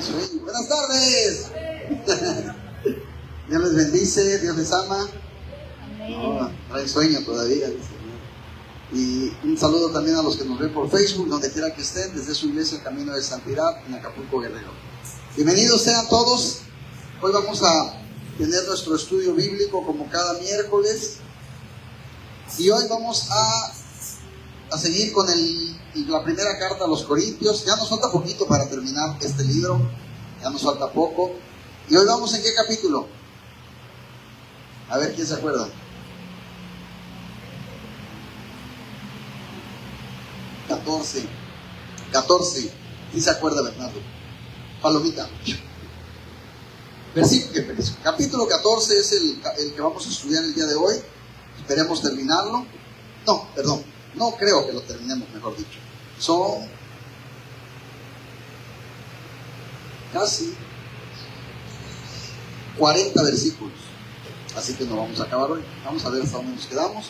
sueño. Buenas tardes. Dios les bendice, Dios les ama. No, trae sueño todavía. Y un saludo también a los que nos ven por Facebook, donde quiera que estén, desde su iglesia El Camino de Santidad en Acapulco, Guerrero. Bienvenidos sean todos. Hoy vamos a tener nuestro estudio bíblico como cada miércoles. Y hoy vamos a seguir con la primera carta a los Corintios. Ya nos falta poquito para terminar este libro. Ya nos falta poco. ¿Y hoy vamos en qué capítulo? A ver, ¿quién se acuerda? 14. ¿Quién se acuerda, Bernardo? Palomita. Capítulo 14 es el que vamos a estudiar el día de hoy. Esperemos terminarlo. No creo que lo terminemos, mejor dicho. Son casi 40 versículos. Así que no vamos a acabar hoy. Vamos a ver hasta dónde nos quedamos.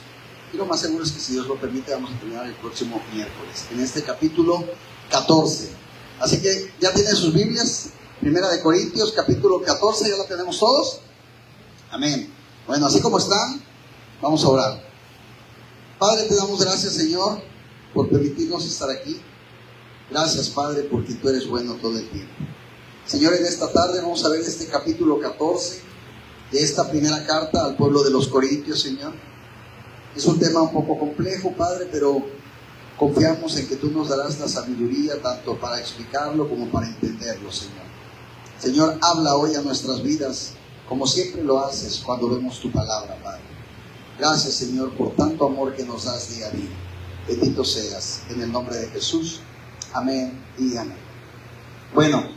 Y lo más seguro es que, si Dios lo permite, vamos a terminar el próximo miércoles, en este capítulo 14. Así que ya tienen sus Biblias. Primera de Corintios, capítulo 14. ¿Ya la tenemos todos? Amén. Bueno, así como están, vamos a orar. Padre, te damos gracias, Señor, por permitirnos estar aquí. Gracias, Padre, porque tú eres bueno todo el tiempo. Señor, en esta tarde vamos a ver este capítulo 14 de esta primera carta al pueblo de los Corintios, Señor. Es un tema un poco complejo, Padre, pero confiamos en que tú nos darás la sabiduría tanto para explicarlo como para entenderlo, Señor. Señor, habla hoy a nuestras vidas, como siempre lo haces cuando vemos tu palabra, Padre. Gracias, Señor, por tanto amor que nos das día a día. Bendito seas, en el nombre de Jesús. Amén y amén. Bueno,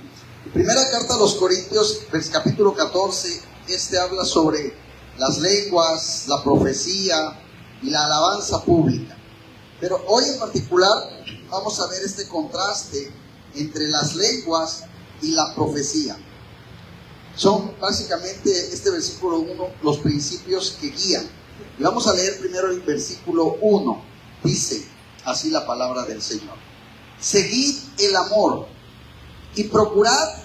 primera carta a los Corintios, capítulo 14, habla sobre las lenguas, la profecía y la alabanza pública. Pero hoy en particular vamos a ver este contraste entre las lenguas y la profecía. Son básicamente, este versículo 1, los principios que guían. Y vamos a leer primero el versículo 1. Dice así la palabra del Señor: seguid el amor y procurad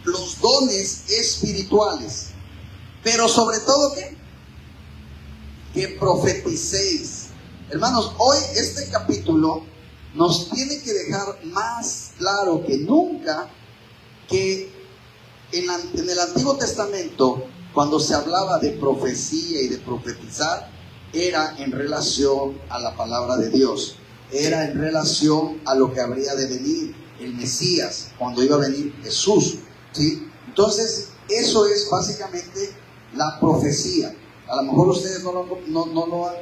los dones espirituales, pero sobre todo que profeticéis. Hermanos, hoy este capítulo nos tiene que dejar más claro que nunca que en el Antiguo Testamento, cuando se hablaba de profecía y de profetizar, era en relación a la palabra de Dios, era en relación a lo que habría de venir, el Mesías, cuando iba a venir Jesús, ¿sí? Entonces, eso es básicamente la profecía. A lo mejor ustedes no lo han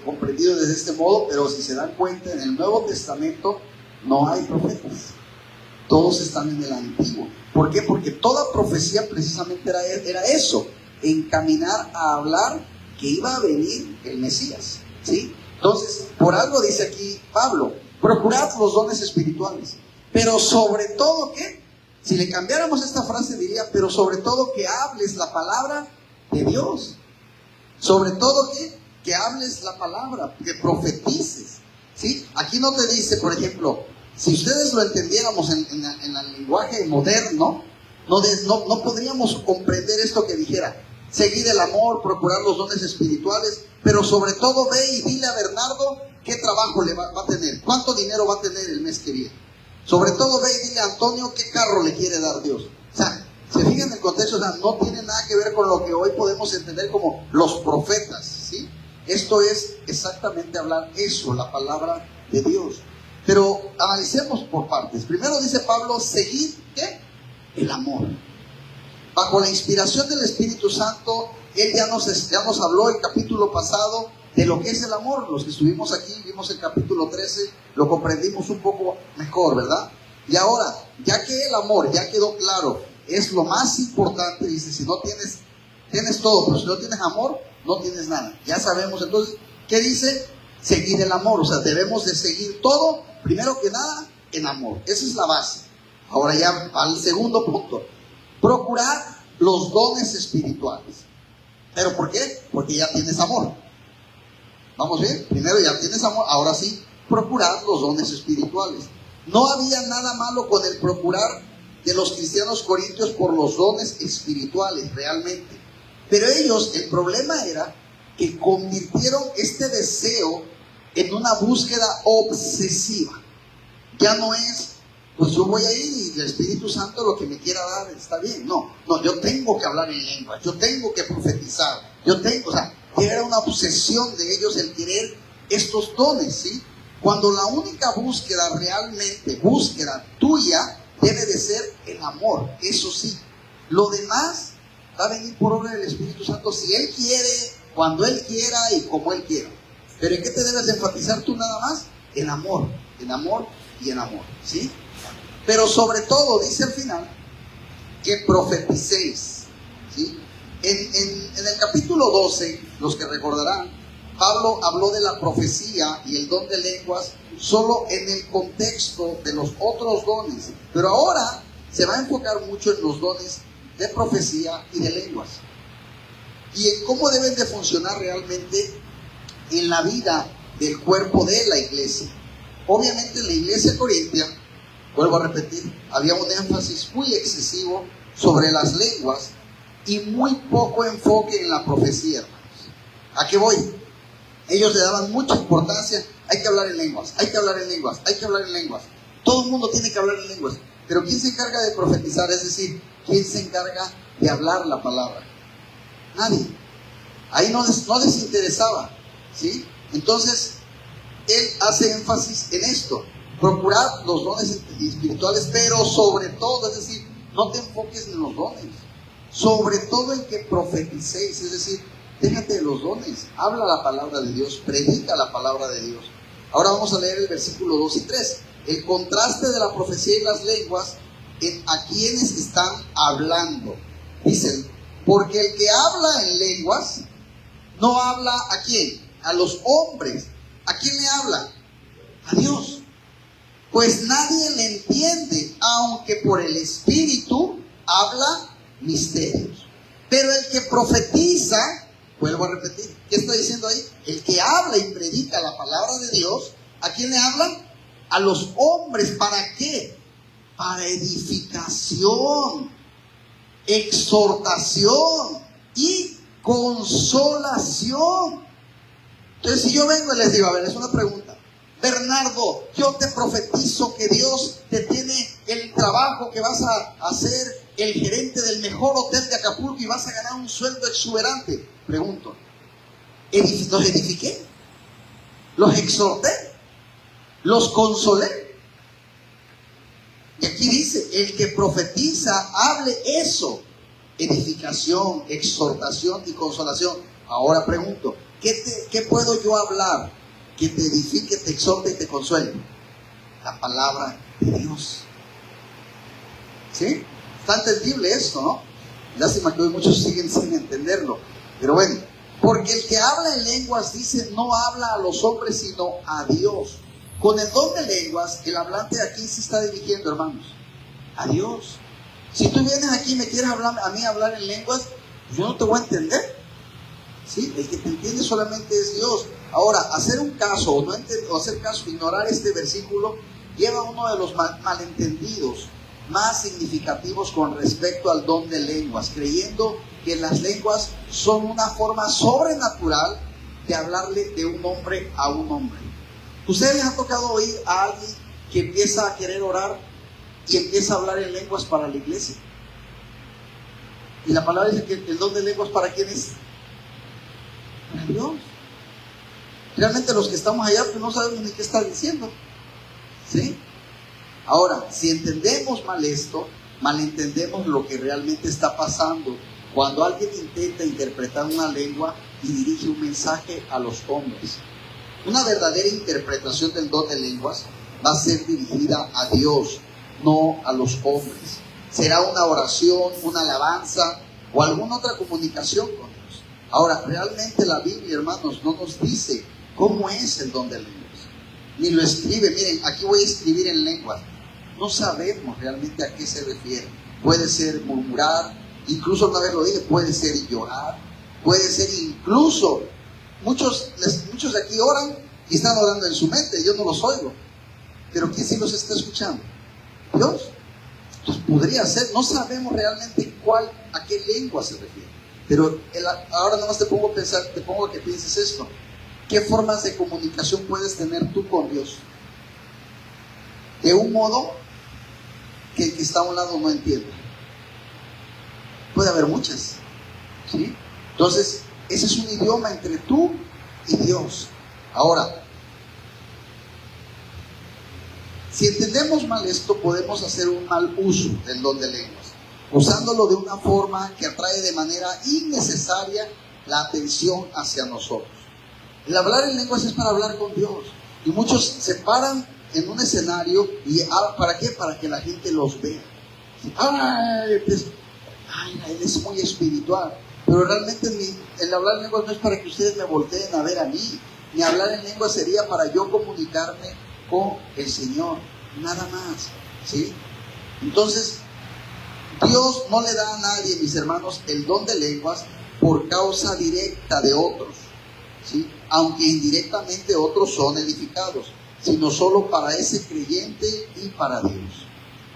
comprendido desde este modo, pero si se dan cuenta, en el Nuevo Testamento no hay profetas. Todos están en el Antiguo. ¿Por qué? Porque toda profecía precisamente era eso, encaminar a hablar que iba a venir el Mesías, ¿sí? Entonces, por algo dice aquí Pablo: procurad los dones espirituales, pero sobre todo, ¿qué? Si le cambiáramos esta frase diría: pero sobre todo que hables la palabra de Dios. Sobre todo que hables la palabra, que profetices, ¿sí? Aquí no te dice, por ejemplo, si ustedes lo entendiéramos en el lenguaje moderno, no podríamos comprender esto que dijera: seguir el amor, procurar los dones espirituales, pero sobre todo ve y dile a Bernardo qué trabajo le va a tener, cuánto dinero va a tener el mes que viene. Sobre todo ve y dile a Antonio qué carro le quiere dar Dios. O sea, se fijan en el contexto, o sea, no tiene nada que ver con lo que hoy podemos entender como los profetas, ¿sí? Esto es exactamente hablar eso, la palabra de Dios. Pero analicemos por partes. Primero dice Pablo: seguid, ¿qué? El amor. Bajo la inspiración del Espíritu Santo, él ya nos habló el capítulo pasado de lo que es el amor. Los que estuvimos aquí, vimos el capítulo 13, lo comprendimos un poco mejor, ¿verdad? Y ahora, ya que el amor ya quedó claro, es lo más importante, dice: si no tienes todo, pero si no tienes amor, no tienes nada. Ya sabemos, entonces, ¿qué dice? Seguir el amor. O sea, debemos de seguir todo, primero que nada, en amor. Esa es la base. Ahora ya al segundo punto: procurar los dones espirituales. ¿Pero por qué? Porque ya tienes amor. ¿Vamos bien? Primero ya tienes amor, ahora sí, procurar los dones espirituales. No había nada malo con el procurar de los cristianos corintios por los dones espirituales realmente. Pero ellos, el problema era que convirtieron este deseo en una búsqueda obsesiva. Ya no es, pues yo voy a ir y el Espíritu Santo lo que me quiera dar está bien. No, yo tengo que hablar en lengua, yo tengo que profetizar, era una obsesión de ellos el querer estos dones, ¿sí? Cuando la única búsqueda realmente, búsqueda tuya, debe de ser el amor, eso sí. Lo demás va a venir por obra del Espíritu Santo si Él quiere, cuando Él quiera y como Él quiera. Pero ¿en qué te debes de enfatizar tú nada más? En amor y en amor, ¿sí? Pero sobre todo, dice al final, que profeticéis, ¿sí? En el capítulo 12, los que recordarán, Pablo habló de la profecía y el don de lenguas solo en el contexto de los otros dones. Pero ahora se va a enfocar mucho en los dones de profecía y de lenguas. Y en cómo deben de funcionar realmente en la vida del cuerpo de la iglesia. Obviamente en la iglesia corintia, vuelvo a repetir, había un énfasis muy excesivo sobre las lenguas y muy poco enfoque en la profecía, hermanos. ¿A qué voy? Ellos le daban mucha importancia, hay que hablar en lenguas, hay que hablar en lenguas, hay que hablar en lenguas. Todo el mundo tiene que hablar en lenguas. Pero ¿quién se encarga de profetizar? Es decir, ¿quién se encarga de hablar la palabra? Nadie. Ahí no les interesaba, ¿sí? Entonces, él hace énfasis en esto. Procurar los dones espirituales, pero sobre todo, es decir, no te enfoques en los dones. Sobre todo en que profeticéis, es decir, déjate de los dones, habla la palabra de Dios, predica la palabra de Dios. Ahora vamos a leer el versículo 2 y 3. El contraste de la profecía y las lenguas a quienes están hablando. Dicen, porque el que habla en lenguas no habla ¿a quién? A los hombres. ¿A quién le habla? A Dios. Pues nadie le entiende, aunque por el Espíritu habla misterios. Pero el que profetiza, vuelvo a repetir, ¿qué está diciendo ahí? El que habla y predica la palabra de Dios, ¿a quién le hablan? A los hombres. ¿Para qué? Para edificación, exhortación y consolación. Entonces, si yo vengo y les digo, a ver, es una pregunta. Bernardo, yo te profetizo que Dios te tiene el trabajo, que vas a ser el gerente del mejor hotel de Acapulco y vas a ganar un sueldo exuberante. Pregunto, ¿los edifiqué? ¿Los exhorté? ¿Los consolé? Y aquí dice, el que profetiza, hable eso, edificación, exhortación y consolación. Ahora pregunto, ¿qué puedo yo hablar que te edifique, te exhorte y te consuele? La palabra de Dios. ¿Sí? Está entendible esto, ¿no? Lástima que hoy muchos siguen sin entenderlo. Pero bueno, porque el que habla en lenguas, dice, no habla a los hombres, sino a Dios. Con el don de lenguas, el hablante aquí se está dirigiendo, hermanos, a Dios. Si tú vienes aquí y me quieres a mí hablar en lenguas, yo no te voy a entender. ¿Sí? El que te entiende solamente es Dios. Ahora, hacer un caso o hacer caso, ignorar este versículo, lleva a uno de los malentendidos más significativos con respecto al don de lenguas, creyendo que las lenguas son una forma sobrenatural de hablarle de un hombre a un hombre. ¿Ustedes les ha tocado oír a alguien que empieza a querer orar y empieza a hablar en lenguas para la iglesia? Y la palabra dice que el don de lenguas, ¿para quién es? Para Dios. Realmente los que estamos allá pues no sabemos ni qué está diciendo. ¿Sí? Ahora, si entendemos mal esto, malentendemos lo que realmente está pasando cuando alguien intenta interpretar una lengua y dirige un mensaje a los hombres. Una verdadera interpretación del don de lenguas va a ser dirigida a Dios, no a los hombres. Será una oración, una alabanza o alguna otra comunicación con Dios. Ahora, realmente la Biblia, hermanos, no nos dice cómo es el don de lenguas. Ni lo escribe. Miren, aquí voy a escribir en lenguas. No sabemos realmente a qué se refiere. Puede ser murmurar, incluso una vez lo dije, puede ser llorar, puede ser incluso, muchos de aquí oran y están orando en su mente, yo no los oigo, pero ¿quién sí los está escuchando? Dios. Entonces podría ser, no sabemos realmente a qué lengua se refiere. Pero ahora nada más te pongo a que pienses esto. ¿Qué formas de comunicación puedes tener tú con Dios? De un modo que el que está a un lado no entienda. Puede haber muchas, ¿sí? Entonces, ese es un idioma entre tú y Dios. Ahora, si entendemos mal esto, podemos hacer un mal uso del don de lenguas, usándolo de una forma que atrae de manera innecesaria la atención hacia nosotros. El hablar en lenguas es para hablar con Dios. Y muchos se paran en un escenario y ¿para qué? Para que la gente los vea. Él es muy espiritual. Pero realmente el hablar en lenguas no es para que ustedes me volteen a ver a mí. Mi hablar en lenguas sería para yo comunicarme con el Señor, nada más, ¿sí? Entonces, Dios no le da a nadie, mis hermanos, el don de lenguas por causa directa de otros, ¿sí? Aunque indirectamente otros son edificados, sino solo para ese creyente y para Dios.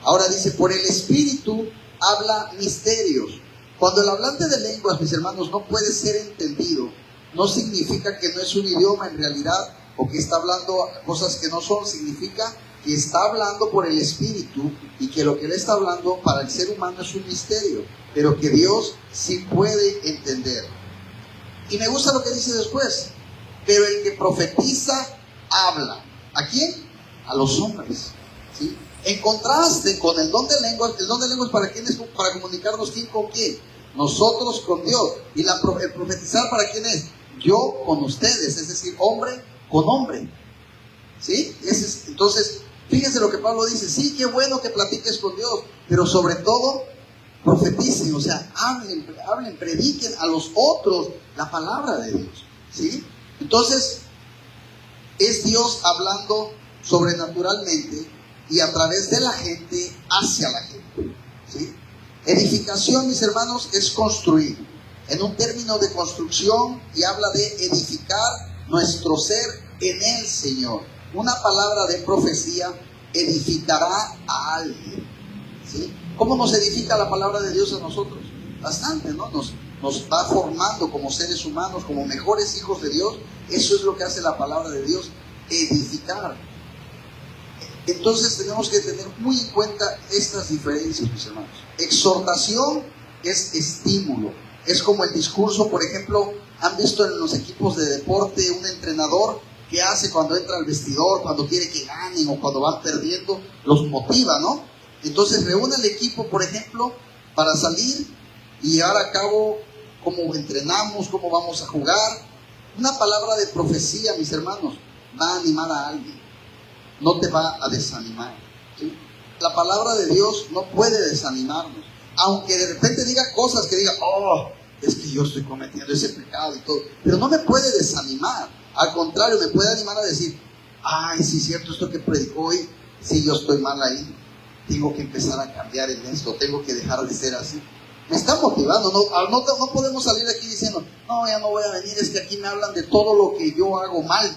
Ahora dice, por el Espíritu habla misterios. Cuando el hablante de lenguas, mis hermanos, no puede ser entendido, no significa que no es un idioma en realidad, o que está hablando cosas que no son. Significa que está hablando por el Espíritu, y que lo que él está hablando para el ser humano es un misterio, pero que Dios sí puede entender. Y me gusta lo que dice después, pero el que profetiza habla. ¿A quién? A los hombres, ¿sí? En contraste con el don de lenguas ¿para quién es? Para comunicarnos quién con quién. Nosotros con Dios. Y el profetizar ¿para quién es? Yo con ustedes, es decir, hombre con hombre, ¿sí? Entonces, fíjense lo que Pablo dice. Sí, qué bueno que platiques con Dios, pero sobre todo profeticen, o sea, hablen, prediquen a los otros la palabra de Dios, ¿sí? Entonces, es Dios hablando sobrenaturalmente y a través de la gente hacia la gente, ¿sí? Edificación, mis hermanos, es construir, en un término de construcción, y habla de edificar nuestro ser en el Señor. Una palabra de profecía edificará a alguien, ¿sí? ¿Cómo nos edifica la palabra de Dios a nosotros? Bastante, ¿no? Nos va formando como seres humanos, como mejores hijos de Dios. Eso es lo que hace la palabra de Dios, edificar. Entonces tenemos que tener muy en cuenta estas diferencias, mis hermanos. Exhortación es estímulo. Es como el discurso, por ejemplo, han visto en los equipos de deporte un entrenador que hace cuando entra al vestidor, cuando quiere que ganen o cuando van perdiendo, los motiva, ¿no? Entonces reúne al equipo, por ejemplo, para salir y llevar a cabo cómo entrenamos, cómo vamos a jugar. Una palabra de profecía, mis hermanos, va a animar a alguien, no te va a desanimar, ¿sí? La palabra de Dios no puede desanimarnos, aunque de repente diga cosas que diga, es que yo estoy cometiendo ese pecado y todo, pero no me puede desanimar. Al contrario, me puede animar a decir, sí es cierto, esto que predicó hoy, sí, yo estoy mal ahí, tengo que empezar a cambiar en esto, tengo que dejar de ser así. Me está motivando. No podemos salir de aquí diciendo, no, ya no voy a venir, es que aquí me hablan de todo lo que yo hago mal.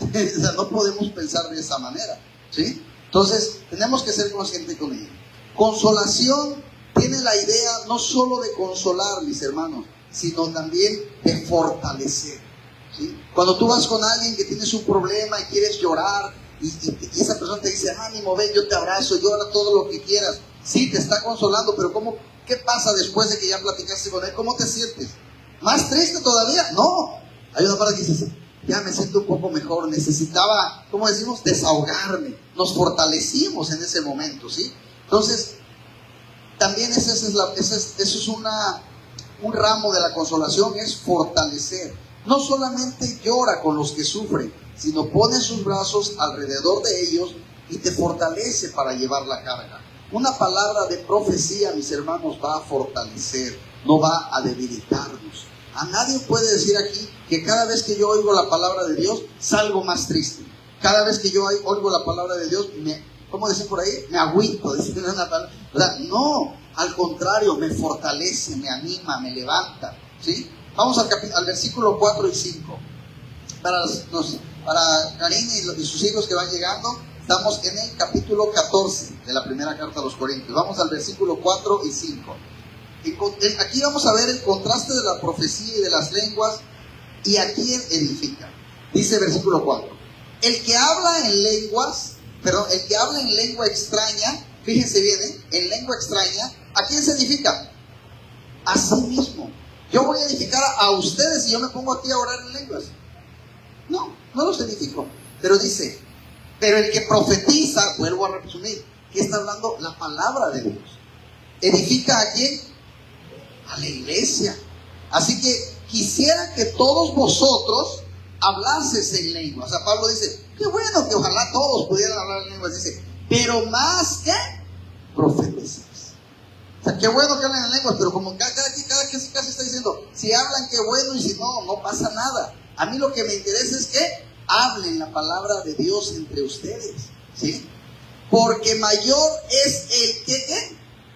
O sea, no podemos pensar de esa manera, ¿sí? Entonces, tenemos que ser conscientes con ello. Consolación tiene la idea no solo de consolar, mis hermanos, sino también de fortalecer, ¿sí? Cuando tú vas con alguien que tienes un problema y quieres llorar, y esa persona te dice, ánimo, ven, yo te abrazo, llora todo lo que quieras. Sí, te está consolando, pero ¿qué pasa después de que ya platicaste con él? ¿Cómo te sientes? ¿Más triste todavía? No. Hay una parte que dice, ya me siento un poco mejor, necesitaba, ¿cómo decimos? Desahogarme. Nos fortalecimos en ese momento, ¿sí? Entonces, también eso es un ramo de la consolación, es fortalecer. No solamente llora con los que sufren, sino pone sus brazos alrededor de ellos y te fortalece para llevar la carga. Una palabra de profecía, mis hermanos, va a fortalecer, no va a debilitarnos. A nadie puede decir aquí que cada vez que yo oigo la palabra de Dios, salgo más triste. Cada vez que yo oigo la palabra de Dios, ¿cómo dicen por ahí? Me agüito. No, al contrario, me fortalece, me anima, me levanta, ¿sí? Vamos al versículo 4 y 5. Para Karina y sus hijos que van llegando, Estamos en el capítulo 14 de la primera carta a los Corintios. Vamos al versículo 4 y 5. Aquí vamos a ver el contraste de la profecía y de las lenguas y a quién edifica. Dice versículo 4. El que habla en lengua extraña, fíjense bien, en lengua extraña, ¿a quién se edifica? A sí mismo. Yo voy a edificar a ustedes y yo me pongo aquí a orar en lenguas. No los edifico. Pero dice, pero el que profetiza, vuelvo a resumir, ¿qué está hablando? La palabra de Dios. ¿Edifica a quién? A la iglesia. Así que quisiera que todos vosotros hablases en lenguas. O sea, Pablo dice, qué bueno que ojalá todos pudieran hablar en lenguas. Dice, pero más que profetizas. O sea, qué bueno que hablen en lenguas, pero como cada casi está diciendo, si hablan, qué bueno, y si no, no pasa nada. A mí lo que me interesa es que hablen la palabra de Dios entre ustedes, ¿sí? Porque mayor es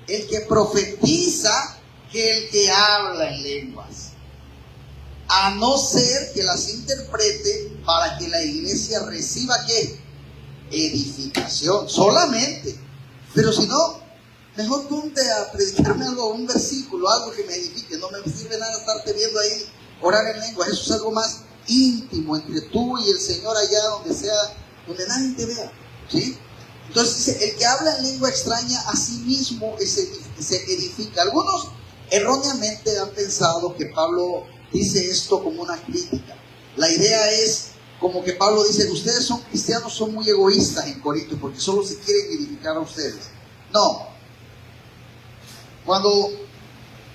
el que profetiza que el que habla en lenguas, a no ser que las interprete para que la iglesia reciba ¿qué? Edificación solamente. Pero si no, mejor ponte a predicarme algo, un versículo, algo que me edifique. No me sirve nada estarte viendo ahí orar en lenguas. Eso es algo más íntimo entre tú y el Señor, allá donde sea, donde nadie te vea, ¿sí? Entonces dice, el que habla en lengua extraña a sí mismo se edifica. Algunos erróneamente han pensado que Pablo dice esto como una crítica. La idea es como que Pablo dice, ustedes son cristianos, son muy egoístas en Corinto porque solo se quieren edificar a ustedes. No. Cuando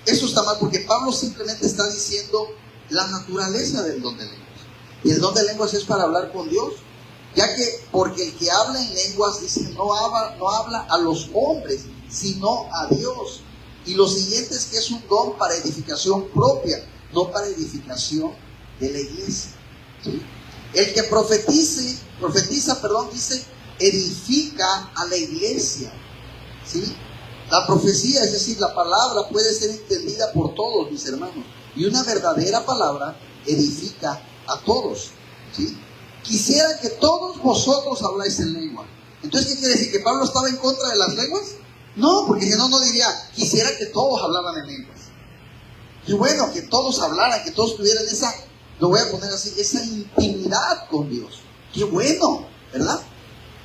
eso está mal, porque Pablo simplemente está diciendo la naturaleza del don de lenguas. Y el don de lenguas es para hablar con Dios, ya que porque el que habla en lenguas dice no habla a los hombres, sino a Dios. Y lo siguiente es que es un don para edificación propia, no para edificación de la iglesia, ¿sí? El que profetiza, dice, edifica a la iglesia, ¿sí? La profecía, es decir, la palabra puede ser entendida por todos, mis hermanos. Y una verdadera palabra edifica a todos, ¿sí? Quisiera que todos vosotros habláis en lengua. Entonces, ¿qué quiere decir? ¿Que Pablo estaba en contra de las lenguas? No, porque si no, no diría, quisiera que todos hablaran en lenguas. Y bueno, que todos hablaran, que todos tuvieran esa, lo voy a poner así, esa intimidad con Dios. Qué bueno, ¿verdad?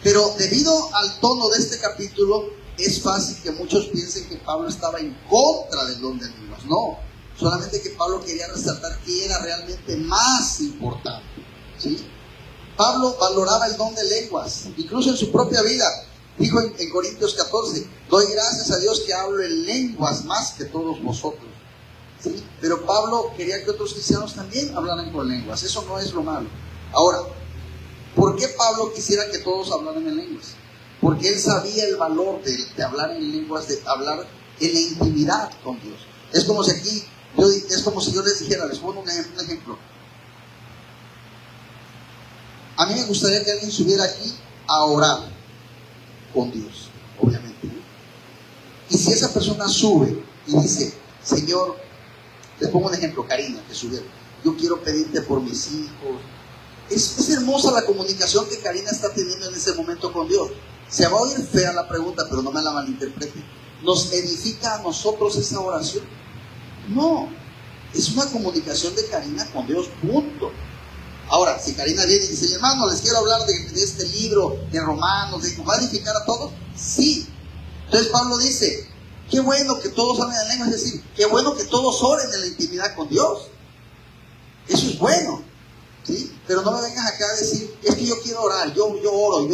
Pero debido al tono de este capítulo, es fácil que muchos piensen que Pablo estaba en contra del don de lenguas. No, solamente que Pablo quería resaltar que era realmente más importante, ¿sí? Pablo valoraba el don de lenguas, incluso en su propia vida. Dijo en Corintios 14, doy gracias a Dios que hablo en lenguas más que todos vosotros, ¿sí? Pero Pablo quería que otros cristianos también hablaran con lenguas. Eso no es lo malo. Ahora, ¿por qué Pablo quisiera que todos hablaran en lenguas? Porque él sabía el valor de hablar en lenguas, de hablar en la intimidad con Dios. Es como si aquí, yo les dijera, les pongo un ejemplo. A mí me gustaría que alguien subiera aquí a orar con Dios, obviamente, ¿no? Y si esa persona sube y dice, Señor, les pongo un ejemplo, Karina, que sube, yo quiero pedirte por mis hijos. Es hermosa la comunicación que Karina está teniendo en ese momento con Dios. Se va a oír fea la pregunta, pero no me la malinterpreten. ¿Nos edifica a nosotros esa oración? No, es una comunicación de Karina con Dios, punto. Ahora, si Karina viene y dice, hermano, les quiero hablar de este libro, de Romanos, ¿va a edificar a todos? Sí. Entonces Pablo dice, qué bueno que todos hablen en lengua, es decir, qué bueno que todos oren en la intimidad con Dios. Eso es bueno, ¿sí? Pero no me vengas acá a decir, es que yo quiero orar, yo oro.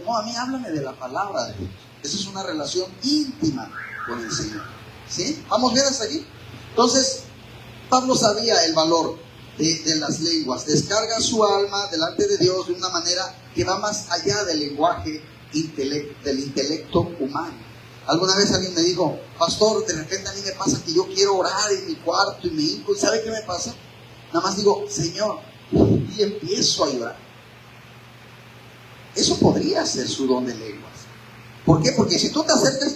No, a mí háblame de la palabra de Dios. Esa es una relación íntima con el Señor, ¿sí? ¿Vamos bien hasta aquí? Entonces, Pablo sabía el valor de las lenguas. Descarga su alma delante de Dios de una manera que va más allá del lenguaje del intelecto humano. Alguna vez alguien me dijo, pastor, de repente a mí me pasa que yo quiero orar en mi cuarto y me hinco, ¿y sabe qué me pasa? Nada más digo, Señor, y empiezo a llorar. Eso podría ser su don de lenguas. ¿Por qué? Porque si tú te acercas,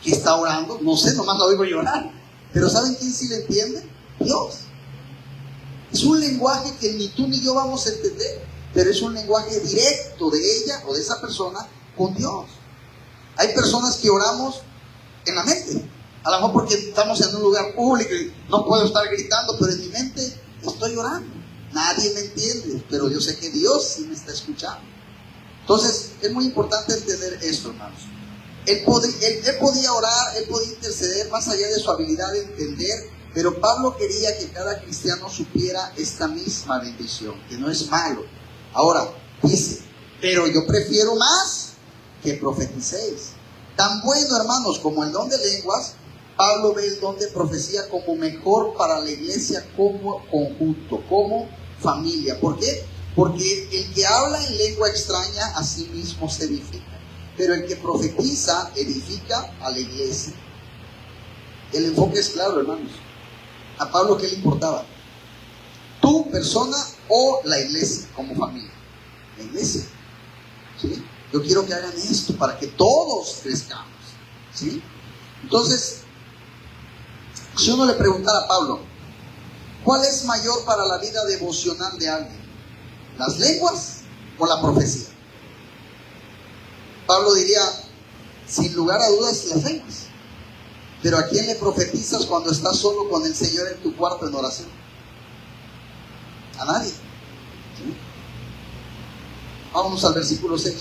que está orando, no sé, nomás lo oigo llorar. Pero ¿saben quién sí le entiende? Dios. Es un lenguaje que ni tú ni yo vamos a entender, pero es un lenguaje directo de ella o de esa persona con Dios. Hay personas que oramos en la mente, a lo mejor porque estamos en un lugar público y no puedo estar gritando, pero en mi mente estoy orando. Nadie me entiende, pero yo sé que Dios sí me está escuchando. Entonces es muy importante entender esto, hermanos. Él podía orar, él podía interceder más allá de su habilidad de entender, pero Pablo quería que cada cristiano supiera esta misma bendición, que no es malo. Ahora, dice, pero yo prefiero más que profeticéis. Tan bueno, hermanos, como el don de lenguas, Pablo ve el don de profecía como mejor para la iglesia como conjunto, como familia. ¿Por qué? Porque el que habla en lengua extraña a sí mismo se edifica, pero el que profetiza edifica a la iglesia. El enfoque es claro, hermanos. A Pablo, ¿qué le importaba? ¿Tu persona o la iglesia como familia? La iglesia, ¿sí? Yo quiero que hagan esto para que todos crezcamos, ¿sí? Entonces, si uno le preguntara a Pablo, ¿cuál es mayor para la vida devocional de alguien? ¿Las lenguas o la profecía? Pablo diría, sin lugar a dudas, las lenguas. Pero ¿a quién le profetizas cuando estás solo con el Señor en tu cuarto en oración? A nadie, ¿sí? Vámonos al versículo 6.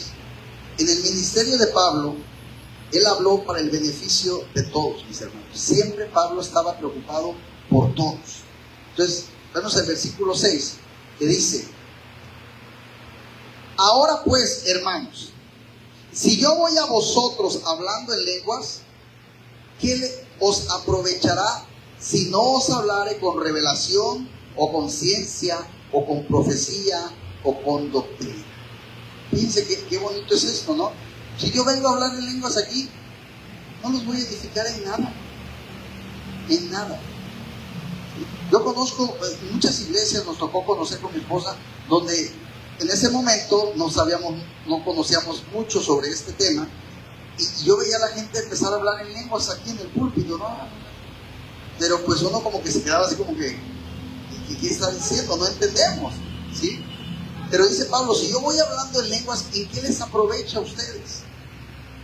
En el ministerio de Pablo, él habló para el beneficio de todos, mis hermanos. Siempre Pablo estaba preocupado por todos. Entonces, vemos el versículo 6, que dice, ahora pues, hermanos, si yo voy a vosotros hablando en lenguas, ¿qué os aprovechará si no os hablare con revelación, o con ciencia, o con profecía, o con doctrina? Fíjense qué bonito es esto, ¿no? Si yo vengo a hablar en lenguas aquí, no los voy a edificar en nada. En nada. Yo conozco muchas iglesias, nos tocó conocer con mi esposa, donde en ese momento no conocíamos mucho sobre este tema, y yo veía a la gente empezar a hablar en lenguas aquí en el púlpito, ¿no? Pero pues uno como que se quedaba así como que, ¿qué está diciendo? No entendemos, ¿sí? Pero dice Pablo, si yo voy hablando en lenguas, ¿en qué les aprovecha a ustedes?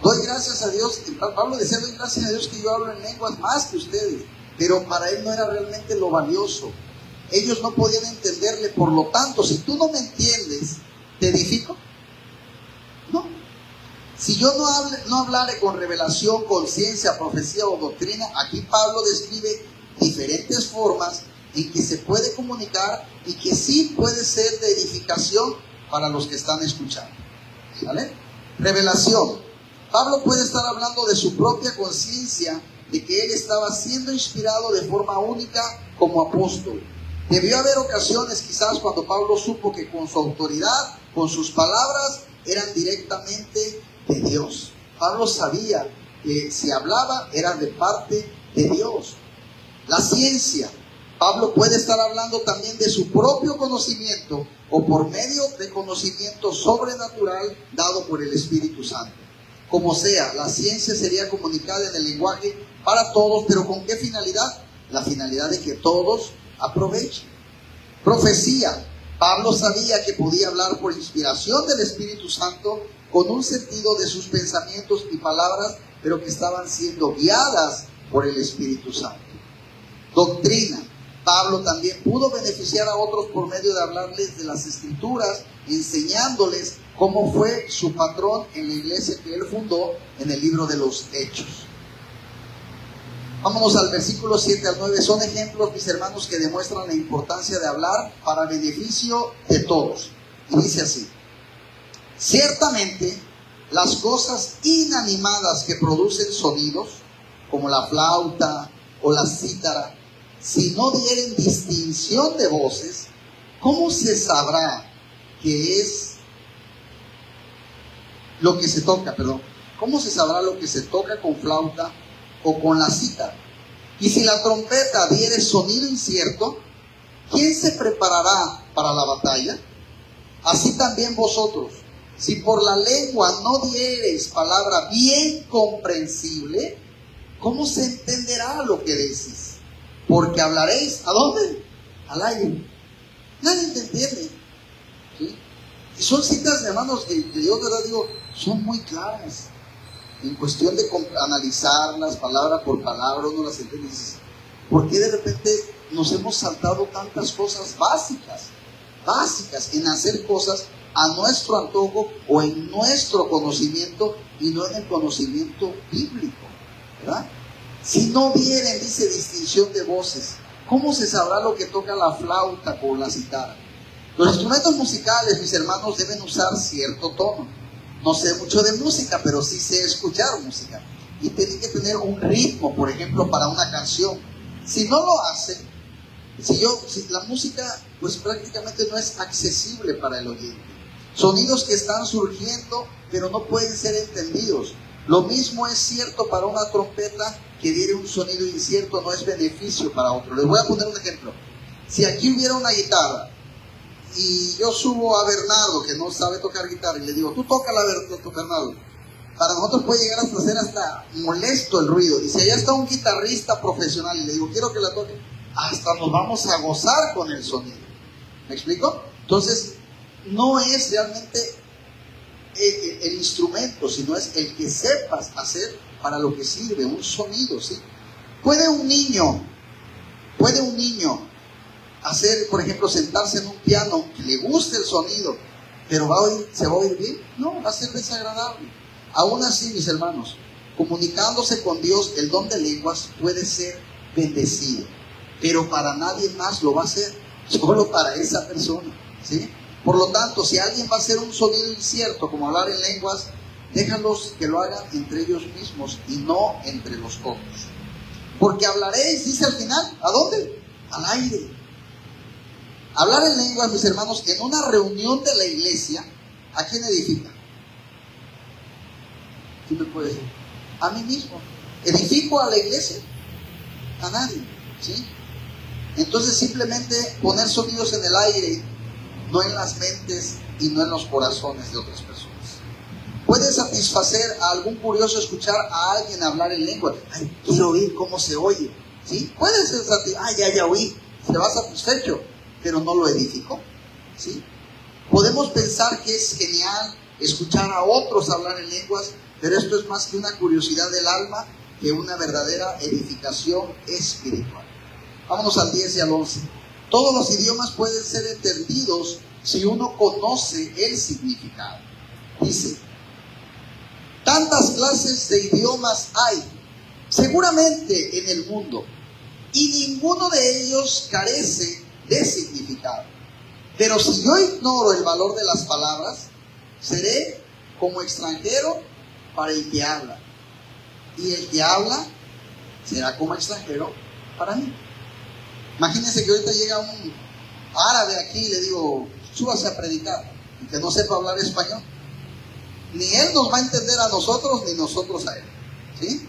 Doy gracias a Dios, Pablo decía, doy gracias a Dios que yo hablo en lenguas más que ustedes, pero para él no era realmente lo valioso. Ellos no podían entenderle, por lo tanto, si tú no me entiendes, ¿te edifico? No. Si yo no hablare con revelación, con ciencia, profecía o doctrina, aquí Pablo describe diferentes formas en que se puede comunicar y que sí puede ser de edificación para los que están escuchando. ¿Vale? Revelación. Pablo puede estar hablando de su propia conciencia, de que él estaba siendo inspirado de forma única como apóstol. Debió haber ocasiones quizás cuando Pablo supo que con su autoridad, con sus palabras, eran directamente de Dios. Pablo sabía que si hablaba era de parte de Dios. La ciencia. Pablo puede estar hablando también de su propio conocimiento o por medio de conocimiento sobrenatural dado por el Espíritu Santo. Como sea, la ciencia sería comunicada en el lenguaje para todos, pero ¿con qué finalidad? La finalidad de que todos aprovechen. Profecía. Pablo sabía que podía hablar por inspiración del Espíritu Santo con un sentido de sus pensamientos y palabras, pero que estaban siendo guiadas por el Espíritu Santo. Doctrina. Pablo también pudo beneficiar a otros por medio de hablarles de las Escrituras, enseñándoles cómo fue su patrón en la iglesia que él fundó en el libro de los Hechos. Vámonos al versículo 7 al 9. Son ejemplos, mis hermanos, que demuestran la importancia de hablar para beneficio de todos. Y dice así: ciertamente, las cosas inanimadas que producen sonidos, como la flauta o la cítara, si no dieren distinción de voces, ¿cómo se sabrá qué es lo que se toca? ¿Cómo se sabrá lo que se toca con flauta o con la cítara? Y si la trompeta diere sonido incierto, ¿quién se preparará para la batalla? Así también vosotros, si por la lengua no diereis palabra bien comprensible, ¿cómo se entenderá lo que decís? Porque hablaréis, ¿a dónde? Al aire. Nadie te entiende, ¿sí? Y son citas, hermanos, que yo de verdad digo, son muy claras. En cuestión de analizarlas palabra por palabra, uno las entiende y dice, ¿por qué de repente nos hemos saltado tantas cosas básicas en hacer cosas a nuestro antojo o en nuestro conocimiento y no en el conocimiento bíblico? ¿Verdad? Si no vieren, dice, distinción de voces, ¿cómo se sabrá lo que toca la flauta o la cítara? Los instrumentos musicales, mis hermanos, deben usar cierto tono. No sé mucho de música, pero sí sé escuchar música. Y tiene que tener un ritmo, por ejemplo, para una canción. Si no lo hace, si la música, pues prácticamente no es accesible para el oyente. Sonidos que están surgiendo, pero no pueden ser entendidos. Lo mismo es cierto para una trompeta que diere un sonido incierto, no es beneficio para otro. Les voy a poner un ejemplo. Si aquí hubiera una guitarra, y yo subo a Bernardo, que no sabe tocar guitarra, y le digo, tú tócala, Bernardo. Para nosotros puede llegar hasta ser hasta molesto el ruido. Y si allá está un guitarrista profesional y le digo, quiero que la toque, hasta nos vamos a gozar con el sonido. ¿Me explico? Entonces, no es realmente el instrumento, sino es el que sepas hacer para lo que sirve, un sonido, ¿sí? Puede un niño hacer, por ejemplo, sentarse en un piano que le guste el sonido, pero ¿se va a oír bien? No, va a ser desagradable. Aún así, mis hermanos, comunicándose con Dios, el don de lenguas puede ser bendecido, pero para nadie más lo va a hacer, solo para esa persona, ¿sí? Por lo tanto, si alguien va a hacer un sonido incierto, como hablar en lenguas, déjalos que lo hagan entre ellos mismos y no entre los otros. Porque hablaréis, dice al final, ¿a dónde? Al aire. Hablar en lenguas, mis hermanos, en una reunión de la iglesia, ¿a quién edifica? ¿Quién me puede decir? A mí mismo. ¿Edifico a la iglesia? A nadie, ¿sí? Entonces simplemente poner sonidos en el aire, no en las mentes y no en los corazones de otras personas. Puede satisfacer a algún curioso escuchar a alguien hablar en lengua. Ay, quiero oír cómo se oye, ¿sí? Puede ser ya oí, se va satisfecho, pero no lo edificó, ¿sí? Podemos pensar que es genial escuchar a otros hablar en lenguas, pero esto es más que una curiosidad del alma que una verdadera edificación espiritual. Vámonos al 10 y al 11. Todos los idiomas pueden ser entendidos si uno conoce el significado. Dice, tantas clases de idiomas hay seguramente en el mundo y ninguno de ellos carece de significado. Pero si yo ignoro el valor de las palabras, seré como extranjero para el que habla, y el que habla será como extranjero para mí. Imagínense que ahorita llega un árabe aquí y le digo, súbase a predicar, y que no sepa hablar español. Ni él nos va a entender a nosotros, ni nosotros a él, ¿sí?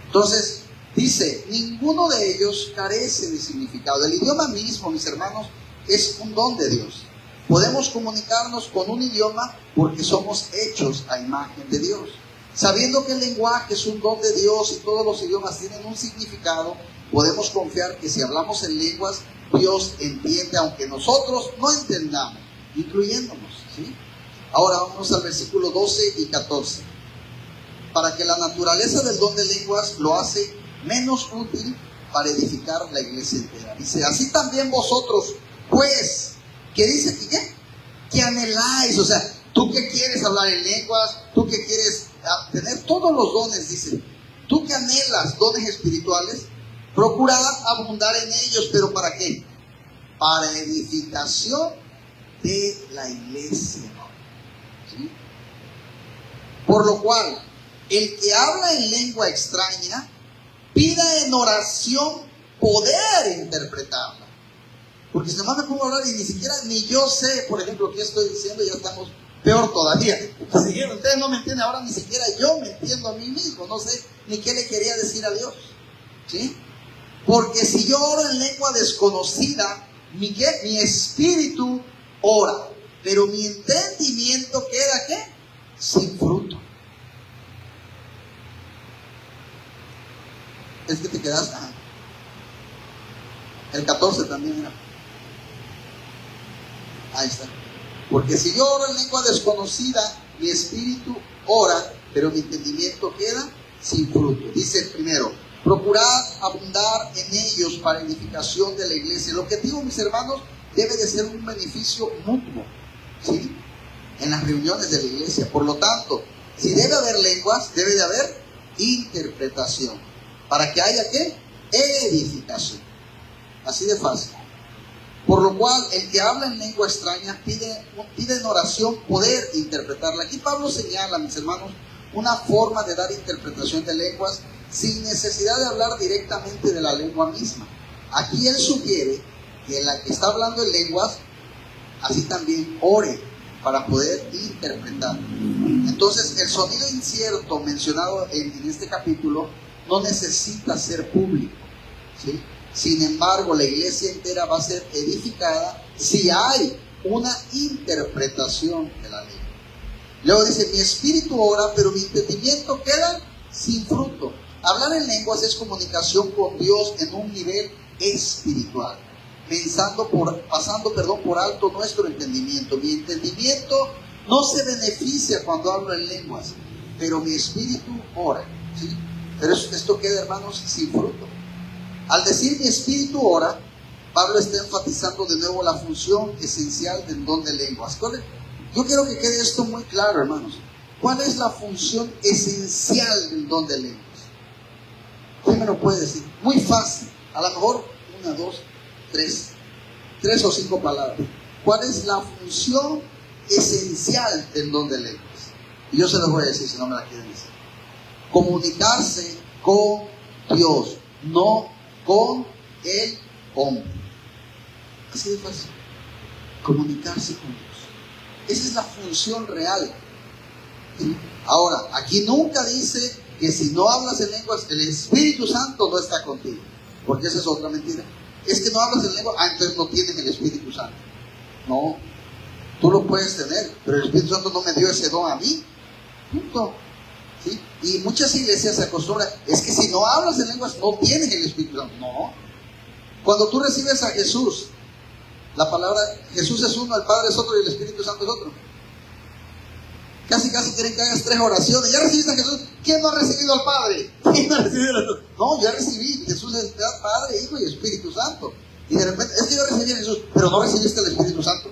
Entonces, dice, ninguno de ellos carece de significado. El idioma mismo, mis hermanos, es un don de Dios. Podemos comunicarnos con un idioma porque somos hechos a imagen de Dios. Sabiendo que el lenguaje es un don de Dios y todos los idiomas tienen un significado, podemos confiar que si hablamos en lenguas, Dios entiende, aunque nosotros no entendamos, incluyéndonos, ¿sí? Ahora vamos al versículo 12 y 14. Para que la naturaleza del don de lenguas lo hace menos útil para edificar la iglesia entera. Dice, así también vosotros, pues, ¿qué dice aquí? ¿Qué? Que anheláis, o sea, tú que quieres hablar en lenguas, tú que quieres tener todos los dones, dice, tú que anhelas dones espirituales, procurad abundar en ellos, pero ¿para qué? Para edificación de la iglesia, ¿sí? Por lo cual, el que habla en lengua extraña, pida en oración poder interpretarla. Porque si nomás me pongo a hablar y ni yo sé, por ejemplo, qué estoy diciendo, ya estamos peor todavía. Pues dijeron, ustedes no me entienden, ahora ni siquiera yo me entiendo a mí mismo, no sé ni qué le quería decir a Dios, ¿sí? Porque si yo oro en lengua desconocida, mi espíritu ora, pero mi entendimiento queda, ¿qué? Sin fruto. Es que te quedas, el 14 también era. Ahí está. Porque si yo oro en lengua desconocida, mi espíritu ora, pero mi entendimiento queda sin fruto. Dice primero, procurad abundar en ellos para edificación de la iglesia. El objetivo, mis hermanos, debe de ser un beneficio mutuo, ¿sí?, en las reuniones de la iglesia. Por lo tanto, si debe haber lenguas, debe de haber interpretación. ¿Para que haya qué? Edificación. Así de fácil. Por lo cual, el que habla en lengua extraña pide en oración poder interpretarla. Aquí Pablo señala, mis hermanos, una forma de dar interpretación de lenguas sin necesidad de hablar directamente de la lengua misma. Aquí él sugiere que la que está hablando en lenguas, así también ore para poder interpretar. Entonces, el sonido incierto mencionado en este capítulo no necesita ser público, ¿sí? Sin embargo, la iglesia entera va a ser edificada si hay una interpretación de la ley. Luego dice, mi espíritu ora, pero mi entendimiento queda sin fruto. Hablar en lenguas es comunicación con Dios en un nivel espiritual, pasando por alto nuestro entendimiento. Mi entendimiento no se beneficia cuando hablo en lenguas, pero mi espíritu ora, ¿sí? Pero esto queda, hermanos, sin fruto. Al decir mi espíritu ora, Pablo está enfatizando de nuevo la función esencial del don de lenguas. Yo quiero que quede esto muy claro, hermanos. ¿Cuál es la función esencial del don de lenguas? ¿Quién me lo puede decir? Muy fácil. A lo mejor 1, 2, 3 o 5 palabras. ¿Cuál es la función esencial del don de lenguas? Y yo se los voy a decir si no me la quieren decir. Comunicarse con Dios, no con el hombre. Así de fácil. Comunicarse con Dios. Esa es la función real. ¿Sí? Ahora, aquí nunca dice que si no hablas en lenguas, el Espíritu Santo no está contigo. Porque esa es otra mentira. Es que no hablas en lenguas, entonces no tienes el Espíritu Santo. No, tú lo puedes tener, pero el Espíritu Santo no me dio ese don a mí. Punto. ¿Sí? Y muchas iglesias se acostumbran, es que si no hablas en lenguas no tienes el Espíritu Santo. No. Cuando tú recibes a Jesús, la palabra Jesús es uno, el Padre es otro y el Espíritu Santo es otro. Casi quieren que hagas 3 oraciones. ¿Ya recibiste a Jesús? ¿Quién no ha recibido al Padre? ¿Quién no ha recibido a Jesús? No, ya recibí. Jesús es Padre, Hijo y Espíritu Santo. Y de repente, es que yo recibí a Jesús, pero no recibiste el Espíritu Santo.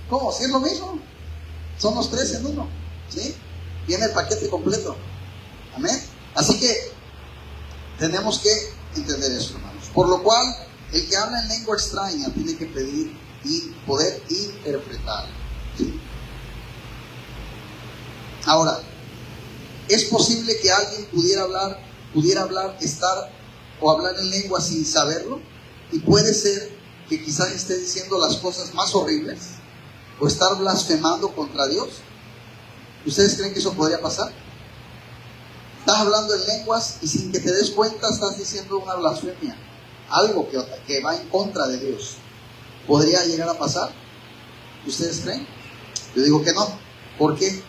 ¿Cómo? ¿Sí es lo mismo? Son los 3 en uno, ¿sí? Viene el paquete completo. Amén. Así que tenemos que entender eso, hermanos. Por lo cual, el que habla en lengua extraña tiene que pedir y poder interpretar, ¿sí? Ahora, ¿es posible que alguien pudiera hablar, estar o hablar en lengua sin saberlo? Y puede ser que quizás esté diciendo las cosas más horribles o estar blasfemando contra Dios. ¿Ustedes creen que eso podría pasar? Estás hablando en lenguas y sin que te des cuenta estás diciendo una blasfemia, algo que va en contra de Dios. ¿Podría llegar a pasar? ¿Ustedes creen? Yo digo que no. ¿Por qué?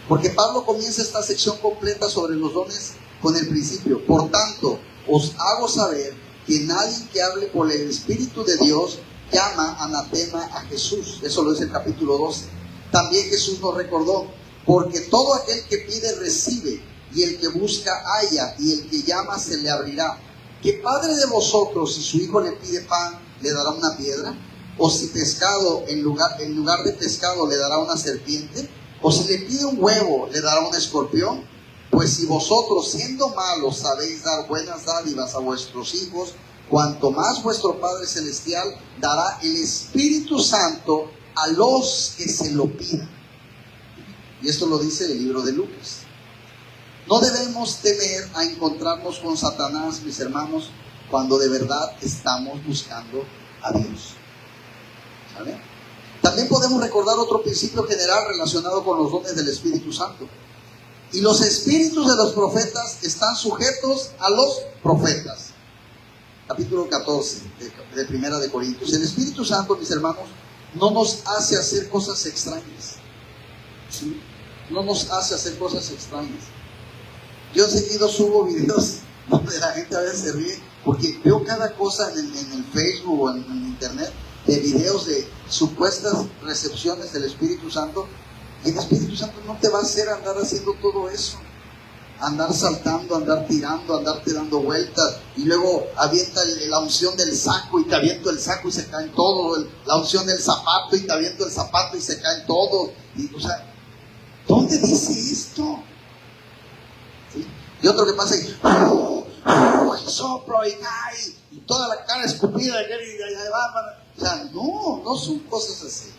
Porque Pablo comienza esta sección completa sobre los dones con el principio. Por tanto, os hago saber que nadie que hable por el Espíritu de Dios llama anatema a Jesús. Eso lo dice el capítulo 12. También Jesús nos recordó, porque todo aquel que pide recibe, y el que busca halla, y el que llama se le abrirá. ¿Qué padre de vosotros, si su hijo le pide pan, le dará una piedra? ¿O si pescado, en lugar de pescado, le dará una serpiente? ¿O si le pide un huevo, le dará un escorpión? Pues si vosotros, siendo malos, sabéis dar buenas dádivas a vuestros hijos, cuanto más vuestro Padre Celestial dará el Espíritu Santo a los que se lo pidan. Y esto lo dice el libro de Lucas. No debemos temer a encontrarnos con Satanás, mis hermanos, cuando de verdad estamos buscando a Dios. ¿Saben? También podemos recordar otro principio general relacionado con los dones del Espíritu Santo. Y los espíritus de los profetas están sujetos a los profetas. Capítulo 14 de Primera de Corintios. El Espíritu Santo, mis hermanos, no nos hace hacer cosas extrañas. ¿Sí? No nos hace hacer cosas extrañas. Yo seguido subo videos donde la gente a veces se ríe porque veo cada cosa en el Facebook o en internet de videos de supuestas recepciones del Espíritu Santo, y el Espíritu Santo no te va a hacer andar haciendo todo eso, andar saltando, andar tirando, andarte dando vueltas, y luego avienta la unción del saco y te aviento el saco y se caen todos, la unción del zapato y te aviento el zapato y se caen todos, y, o sea, ¿dónde dice esto? ¿Sí? Y otro que pasa y soplo y cae, y toda la cara escupida, y allá va. O sea, no son cosas así.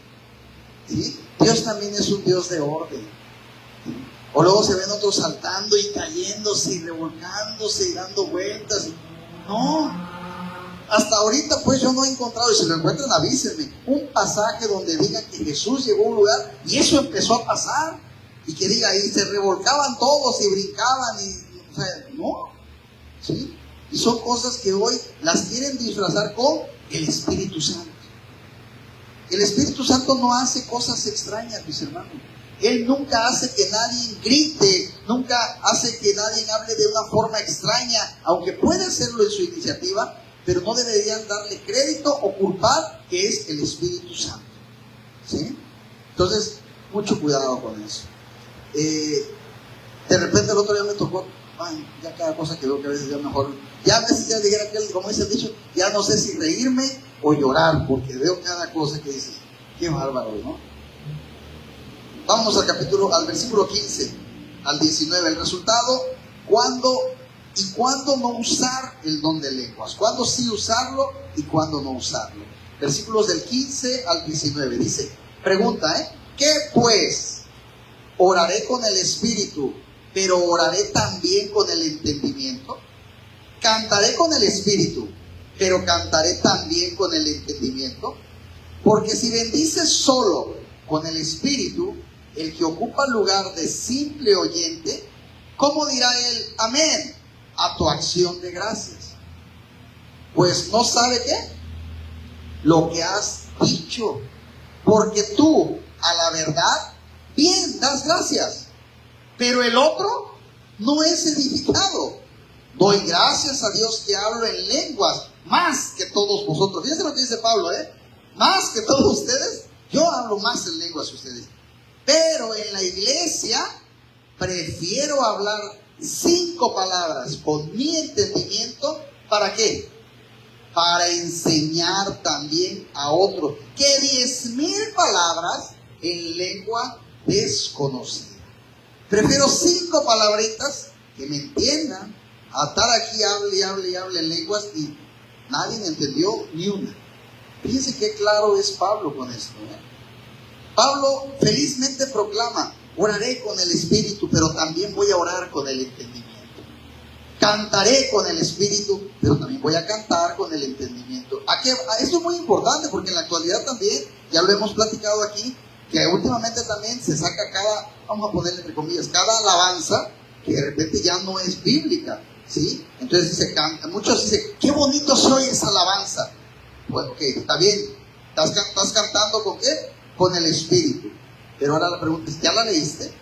¿Sí? Dios también es un Dios de orden. ¿Sí? O luego se ven otros saltando y cayéndose y revolcándose y dando vueltas. No. Hasta ahorita pues yo no he encontrado, y si lo encuentran avísenme, un pasaje donde diga que Jesús llegó a un lugar y eso empezó a pasar. Y que diga, y se revolcaban todos y brincaban y, o sea, no. ¿Sí? Y son cosas que hoy las quieren disfrazar con el Espíritu Santo. El Espíritu Santo no hace cosas extrañas, mis hermanos. Él nunca hace que nadie grite, nunca hace que nadie hable de una forma extraña, aunque puede hacerlo en su iniciativa, pero no deberían darle crédito o culpar que es el Espíritu Santo. ¿Sí? Entonces, mucho cuidado con eso. De repente el otro día me tocó, ya cada cosa que veo que a veces ya mejor, ya a veces ya dijera que, como dice el dicho, ya no sé si reírme o llorar, porque veo cada cosa que dice, qué bárbaro, ¿no? Vámonos al versículo 15 al 19, el resultado, cuándo no usar el don de lenguas, cuándo sí usarlo y cuándo no usarlo. Versículos del 15 al 19, dice, pregunta, ¿qué pues? Oraré con el Espíritu, pero oraré también con el entendimiento. Cantaré con el Espíritu, pero cantaré también con el entendimiento. Porque si bendices solo con el Espíritu, el que ocupa el lugar de simple oyente, ¿cómo dirá él amén a tu acción de gracias? Pues no sabe qué, lo que has dicho, porque tú a la verdad bien das gracias, pero el otro no es edificado. Doy gracias a Dios que hablo en lenguas más que todos vosotros. Fíjense lo que dice Pablo, más que todos ustedes, yo hablo más en lenguas que ustedes. Pero en la iglesia prefiero hablar 5 palabras con mi entendimiento. ¿Para qué? Para enseñar también a otros, que 10,000 palabras en lengua desconocida. Prefiero 5 palabritas que me entiendan a estar aquí, hable en lenguas y nadie me entendió ni una. Fíjense qué claro es Pablo con esto. Pablo felizmente proclama, oraré con el Espíritu, pero también voy a orar con el entendimiento. Cantaré con el Espíritu, pero también voy a cantar con el entendimiento. Esto es muy importante porque en la actualidad también, ya lo hemos platicado aquí, que últimamente también se saca vamos a ponerle entre comillas, cada alabanza que de repente ya no es bíblica, ¿sí? Entonces muchos dicen, qué bonito se oye esa alabanza. Bueno, ok, está bien, estás cantando ¿con qué? Con el Espíritu. Pero ahora la pregunta es, ¿ya la leíste?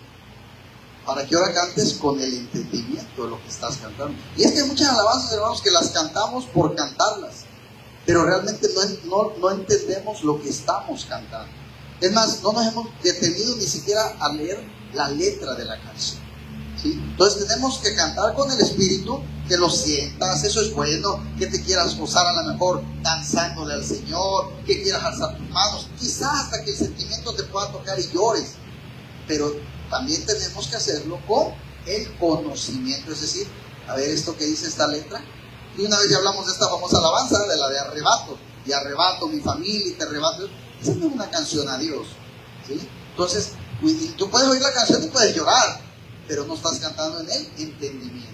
Para que ahora cantes con el entendimiento de lo que estás cantando. Y es que hay muchas alabanzas, hermanos, que las cantamos por cantarlas, pero realmente no entendemos lo que estamos cantando. Es más, no nos hemos detenido ni siquiera a leer la letra de la canción, ¿sí? Entonces tenemos que cantar con el Espíritu, que lo sientas, eso es bueno, que te quieras gozar a lo mejor danzándole al Señor, que quieras alzar tus manos, quizás hasta que el sentimiento te pueda tocar y llores, pero también tenemos que hacerlo con el conocimiento, es decir, a ver esto que dice esta letra. Y una vez ya hablamos de esta famosa alabanza, de la de arrebato, y arrebato mi familia y te arrebato. Esa no es una canción a Dios, ¿sí? Entonces, tú puedes oír la canción y puedes llorar, pero no estás cantando en el entendimiento.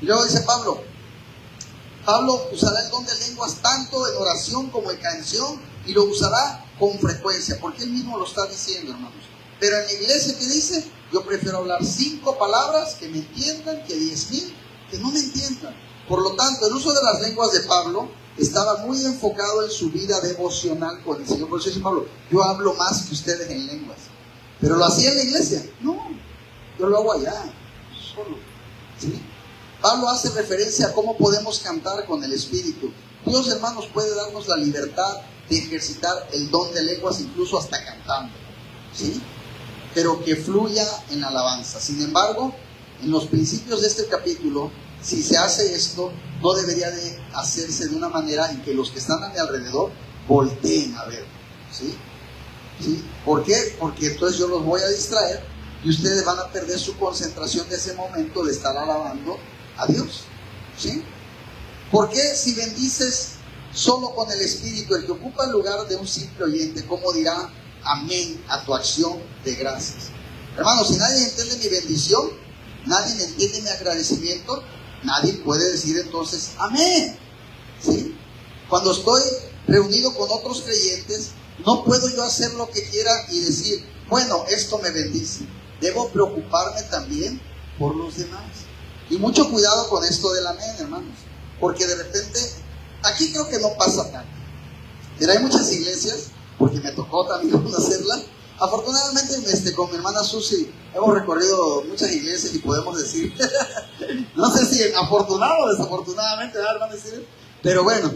Y luego dice Pablo usará el don de lenguas tanto en oración como en canción, y lo usará con frecuencia, porque él mismo lo está diciendo, hermanos. Pero en la iglesia, ¿qué dice? Yo prefiero hablar 5 palabras que me entiendan que 10,000 que no me entiendan. Por lo tanto, el uso de las lenguas de Pablo estaba muy enfocado en su vida devocional con el Señor. Por eso dice Pablo, yo hablo más que ustedes en lenguas. ¿Pero lo hacía en la iglesia? No, yo lo hago allá, solo, ¿sí? Pablo hace referencia a cómo podemos cantar con el Espíritu. Dios, hermanos, puede darnos la libertad de ejercitar el don de lenguas, incluso hasta cantando, ¿sí? Pero que fluya en la alabanza. Sin embargo, en los principios de este capítulo, si se hace esto, no debería de hacerse de una manera en que los que están a mi alrededor volteen a ver, ¿sí? ¿Sí? ¿Por qué? Porque entonces yo los voy a distraer y ustedes van a perder su concentración de ese momento de estar alabando a Dios, ¿sí? ¿Por qué si bendices solo con el Espíritu, el que ocupa el lugar de un simple oyente, cómo dirá amén a tu acción de gracias? Hermanos, si nadie entiende mi bendición, nadie entiende mi agradecimiento, nadie puede decir entonces amén, ¿sí? Cuando estoy reunido con otros creyentes, no puedo yo hacer lo que quiera y decir, bueno, esto me bendice. Debo preocuparme también por los demás. Y mucho cuidado con esto del amén, hermanos, porque de repente, aquí creo que no pasa tanto, pero hay muchas iglesias, porque me tocó también hacerla. Afortunadamente, con mi hermana Susi hemos recorrido muchas iglesias y podemos decir, no sé si afortunado o desafortunadamente, van a decir, pero bueno,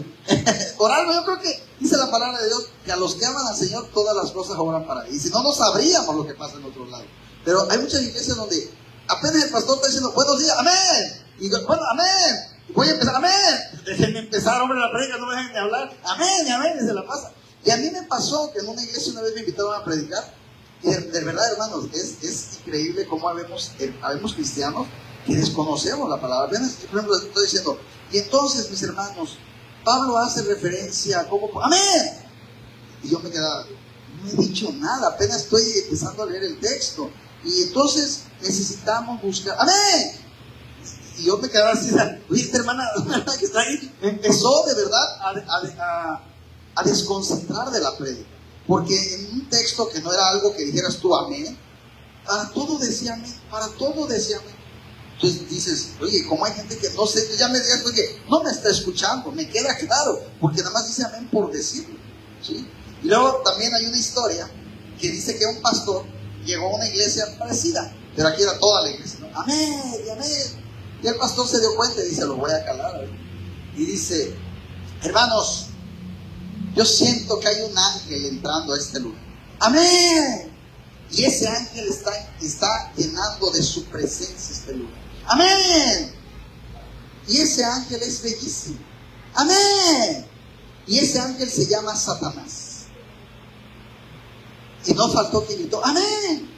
por algo yo creo que dice la palabra de Dios que a los que aman al Señor todas las cosas obran para él. Y si no, no sabríamos lo que pasa en otros lados. Pero hay muchas iglesias donde apenas el pastor está diciendo buenos días, amén, y yo, bueno, amén, y voy a empezar, amén, déjenme empezar, hombre, la predica, no me dejen de hablar, amén, y amén, y se la pasa. Y a mí me pasó que en una iglesia una vez me invitaron a predicar, y de verdad, hermanos, es increíble cómo habemos cristianos que desconocemos la palabra. Apenas, por ejemplo, estoy diciendo, y entonces, mis hermanos, Pablo hace referencia a cómo, amén, y yo me quedaba, no he dicho nada, apenas estoy empezando a leer el texto, y entonces necesitamos buscar, amén. Y yo me quedaba así, oye, esta hermana que está ahí empezó de verdad a desconcentrar de la prédica, porque en un texto que no era algo que dijeras tú amén, para todo decía amén, para todo decía amén. Entonces dices, oye, como hay gente que no sé, ya me digas, oye, no me está escuchando, me queda claro, porque nada más dice amén por decirlo, ¿sí? Y luego también hay una historia que dice que un pastor llegó a una iglesia parecida, pero aquí era toda la iglesia, ¿no? Amén, y amén. Y el pastor se dio cuenta y dice, lo voy a calar, ¿eh? Y dice, hermanos, yo siento que hay un ángel entrando a este lugar. Amén. Y ese ángel está llenando de su presencia este lugar. Amén. Y ese ángel es bellísimo. Amén. Y ese ángel se llama Satanás. Y no faltó que gritó, amén.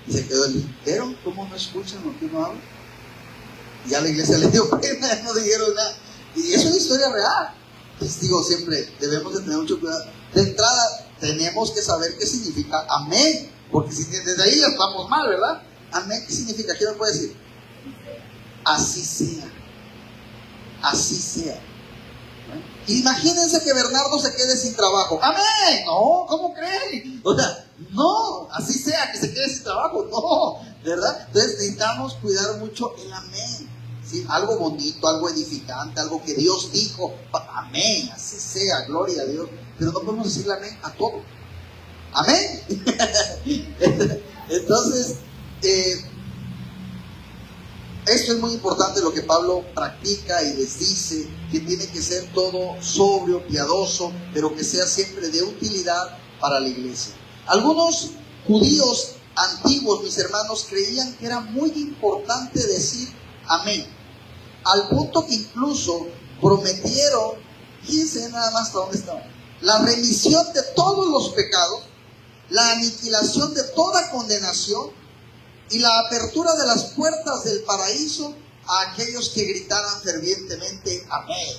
Y se quedó el, ¿vieron cómo no escuchan lo que uno habla? Y ya la iglesia le dio pena, no dijeron nada. Y es una historia real. Les digo siempre, debemos de tener mucho cuidado. De entrada, tenemos que saber qué significa amén, porque si desde ahí ya estamos mal, ¿verdad? Amén, ¿qué significa? ¿Quién me puede decir? Así sea. Así sea. Imagínense que Bernardo se quede sin trabajo. ¡Amén! No, ¿cómo creen? O sea, no, así sea, que se quede sin trabajo. No, ¿verdad? Entonces necesitamos cuidar mucho el amén, ¿sí? Algo bonito, algo edificante, algo que Dios dijo. Amén, así sea, gloria a Dios. Pero no podemos decirle amén a todo. Amén. Entonces, esto es muy importante lo que Pablo practica y les dice, que tiene que ser todo sobrio, piadoso, pero que sea siempre de utilidad para la iglesia. Algunos judíos antiguos, mis hermanos, creían que era muy importante decir amén, al punto que incluso prometieron, fíjense nada más hasta dónde estaban, la remisión de todos los pecados, la aniquilación de toda condenación y la apertura de las puertas del paraíso a aquellos que gritaran fervientemente amén.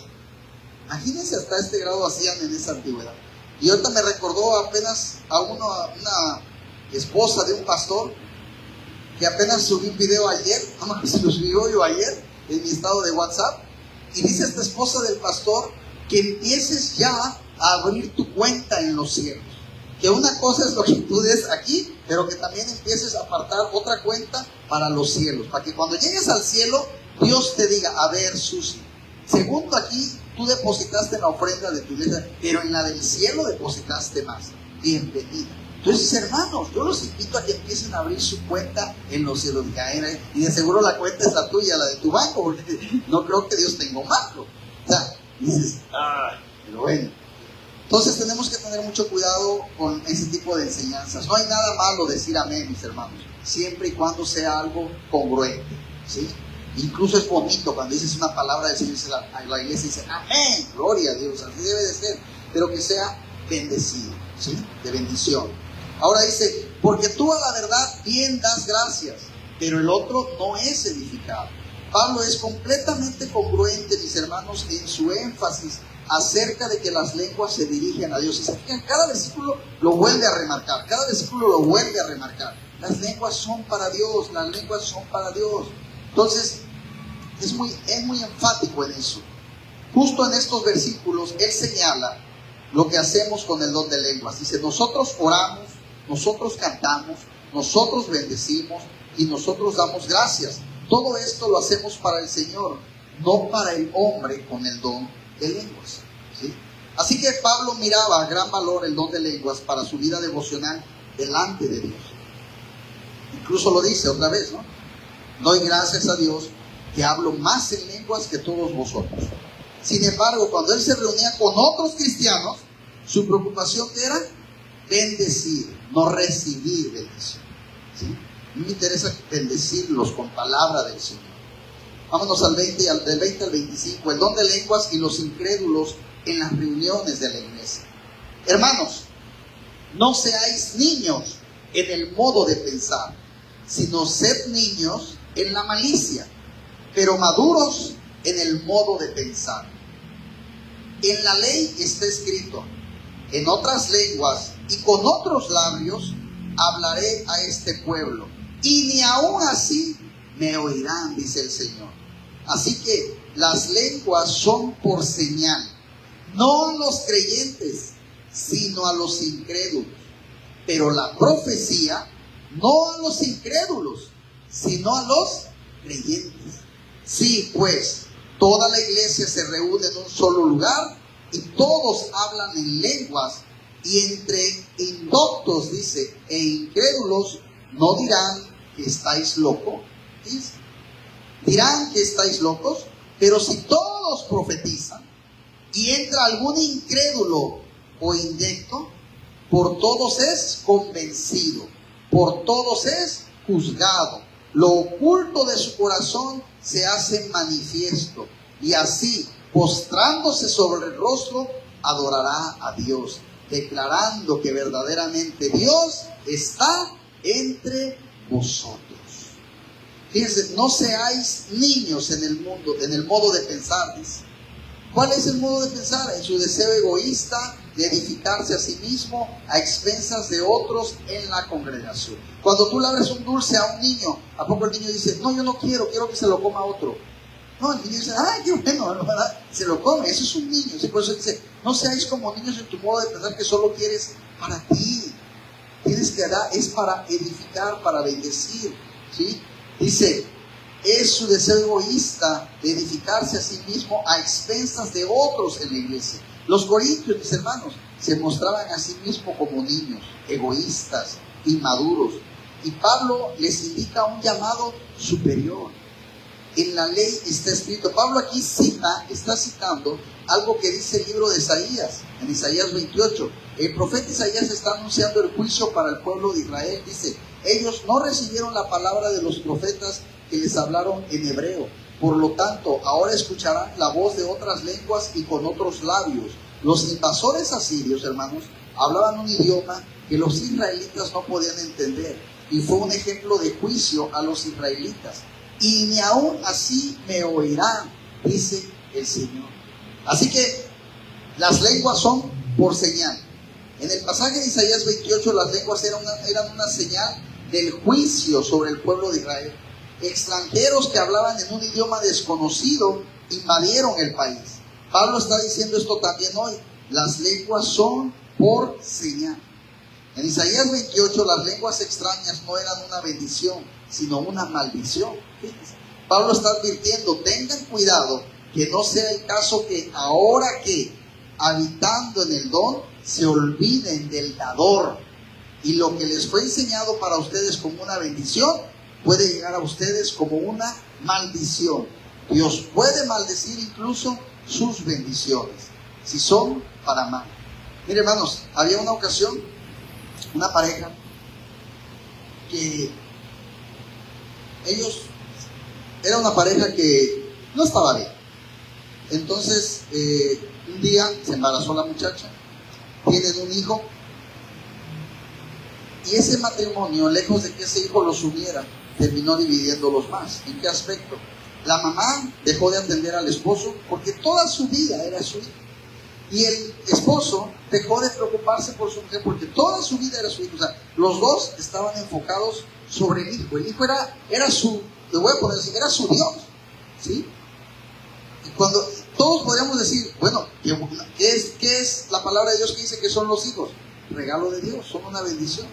Imagínense hasta este grado hacían en esa antigüedad. Y ahorita me recordó apenas a una esposa de un pastor que apenas subí un video ayer, no se lo subió yo ayer en mi estado de WhatsApp, y dice esta esposa del pastor que empieces ya a abrir tu cuenta en los cielos. Que una cosa es lo que tú des aquí, pero que también empieces a apartar otra cuenta para los cielos, para que cuando llegues al cielo, Dios te diga, a ver, Susi, segundo aquí, tú depositaste en la ofrenda de tu iglesia, pero en la del cielo depositaste más. Bienvenida. Entonces, hermanos, yo los invito a que empiecen a abrir su cuenta en los cielos. Y de seguro la cuenta es la tuya, la de tu banco, porque no creo que Dios tenga un banco. O sea, dices, pero bueno. Entonces tenemos que tener mucho cuidado con ese tipo de enseñanzas. No hay nada malo decir amén, mis hermanos, siempre y cuando sea algo congruente, ¿sí? Incluso es bonito cuando dices una palabra del Señor, la iglesia dice amén, gloria a Dios, así debe de ser, pero que sea bendecido, ¿sí? De bendición. Ahora dice, porque tú a la verdad bien das gracias, pero el otro no es edificado. Pablo es completamente congruente, mis hermanos, en su énfasis acerca de que las lenguas se dirigen a Dios. Y se fijan, cada versículo lo vuelve a remarcar, cada versículo lo vuelve a remarcar. Las lenguas son para Dios, las lenguas son para Dios. Entonces, es muy enfático en eso. Justo en estos versículos, él señala lo que hacemos con el don de lenguas. Dice, nosotros oramos, nosotros cantamos, nosotros bendecimos y nosotros damos gracias. Todo esto lo hacemos para el Señor, no para el hombre con el don de lenguas, ¿sí? Así que Pablo miraba a gran valor el don de lenguas para su vida devocional delante de Dios. Incluso lo dice otra vez, ¿no? Doy gracias a Dios que hablo más en lenguas que todos vosotros. Sin embargo, cuando él se reunía con otros cristianos, su preocupación era bendecir, no recibir bendición, ¿sí? Me interesa bendecirlos con palabra del Señor. Vámonos al 20, del 20 al 25. El don de lenguas y los incrédulos en las reuniones de la iglesia. Hermanos, no seáis niños en el modo de pensar, sino sed niños en la malicia, pero maduros en el modo de pensar. En la ley está escrito, en otras lenguas y con otros labios hablaré a este pueblo, y ni aún así me oirán, dice el Señor. Así que las lenguas son por señal, no a los creyentes, sino a los incrédulos. Pero la profecía, no a los incrédulos, sino a los creyentes. Sí, pues, toda la iglesia se reúne en un solo lugar y todos hablan en lenguas, y entre indoctos, dice, e incrédulos, no dirán que estáis locos. Dirán que estáis locos, pero si todos profetizan y entra algún incrédulo o indecto, por todos es convencido, por todos es juzgado. Lo oculto de su corazón se hace manifiesto, y así, postrándose sobre el rostro, adorará a Dios, declarando que verdaderamente Dios está entre vosotros. Fíjense, no seáis niños en el mundo, en el modo de pensar, dice. ¿Cuál es el modo de pensar? En su deseo egoísta de edificarse a sí mismo a expensas de otros en la congregación. Cuando tú le abres un dulce a un niño, ¿a poco el niño dice, no, yo no quiero que se lo coma otro? No, el niño dice, ay, qué bueno, ¿verdad? Se lo come, eso es un niño. Por eso dice, no seáis como niños en tu modo de pensar que solo quieres para ti. Tienes que dar, es para edificar, para bendecir, ¿sí? Dice, es su deseo egoísta de edificarse a sí mismo a expensas de otros en la iglesia. Los corintios, mis hermanos, se mostraban a sí mismos como niños, egoístas, inmaduros. Y Pablo les indica un llamado superior. En la ley está escrito, Pablo aquí está citando algo que dice el libro de Isaías, en Isaías 28. El profeta Isaías está anunciando el juicio para el pueblo de Israel. Dice, ellos no recibieron la palabra de los profetas que les hablaron en hebreo. Por lo tanto, ahora escucharán la voz de otras lenguas y con otros labios. Los invasores asirios, hermanos, hablaban un idioma que los israelitas no podían entender. Y fue un ejemplo de juicio a los israelitas. Y ni aún así me oirán, dice el Señor. Así que las lenguas son por señal. En el pasaje de Isaías 28, las lenguas eran una señal del juicio sobre el pueblo de Israel. Extranjeros que hablaban en un idioma desconocido invadieron el país. Pablo está diciendo esto también hoy. Las lenguas son por señal. En Isaías 28, las lenguas extrañas no eran una bendición, sino una maldición. Fíjense. Pablo está advirtiendo, tengan cuidado que no sea el caso que ahora que habitando en el don se olviden del dador, y lo que les fue enseñado para ustedes como una bendición puede llegar a ustedes como una maldición. Dios puede maldecir incluso sus bendiciones si son para mal. Mire, hermanos, había una ocasión, una pareja, que ellos, era una pareja que no estaba bien. Entonces, un día se embarazó la muchacha, tienen un hijo, y ese matrimonio, lejos de que ese hijo los uniera, terminó dividiéndolos más. ¿En qué aspecto? La mamá dejó de atender al esposo porque toda su vida era su hijo. Y el esposo dejó de preocuparse por su mujer porque toda su vida era su hijo. O sea, los dos estaban enfocados sobre el hijo. El hijo era su, le voy a poner así, era su Dios, ¿sí? Y cuando todos podríamos decir, bueno, ¿qué es la palabra de Dios que dice que son los hijos? Regalo de Dios, son una bendición.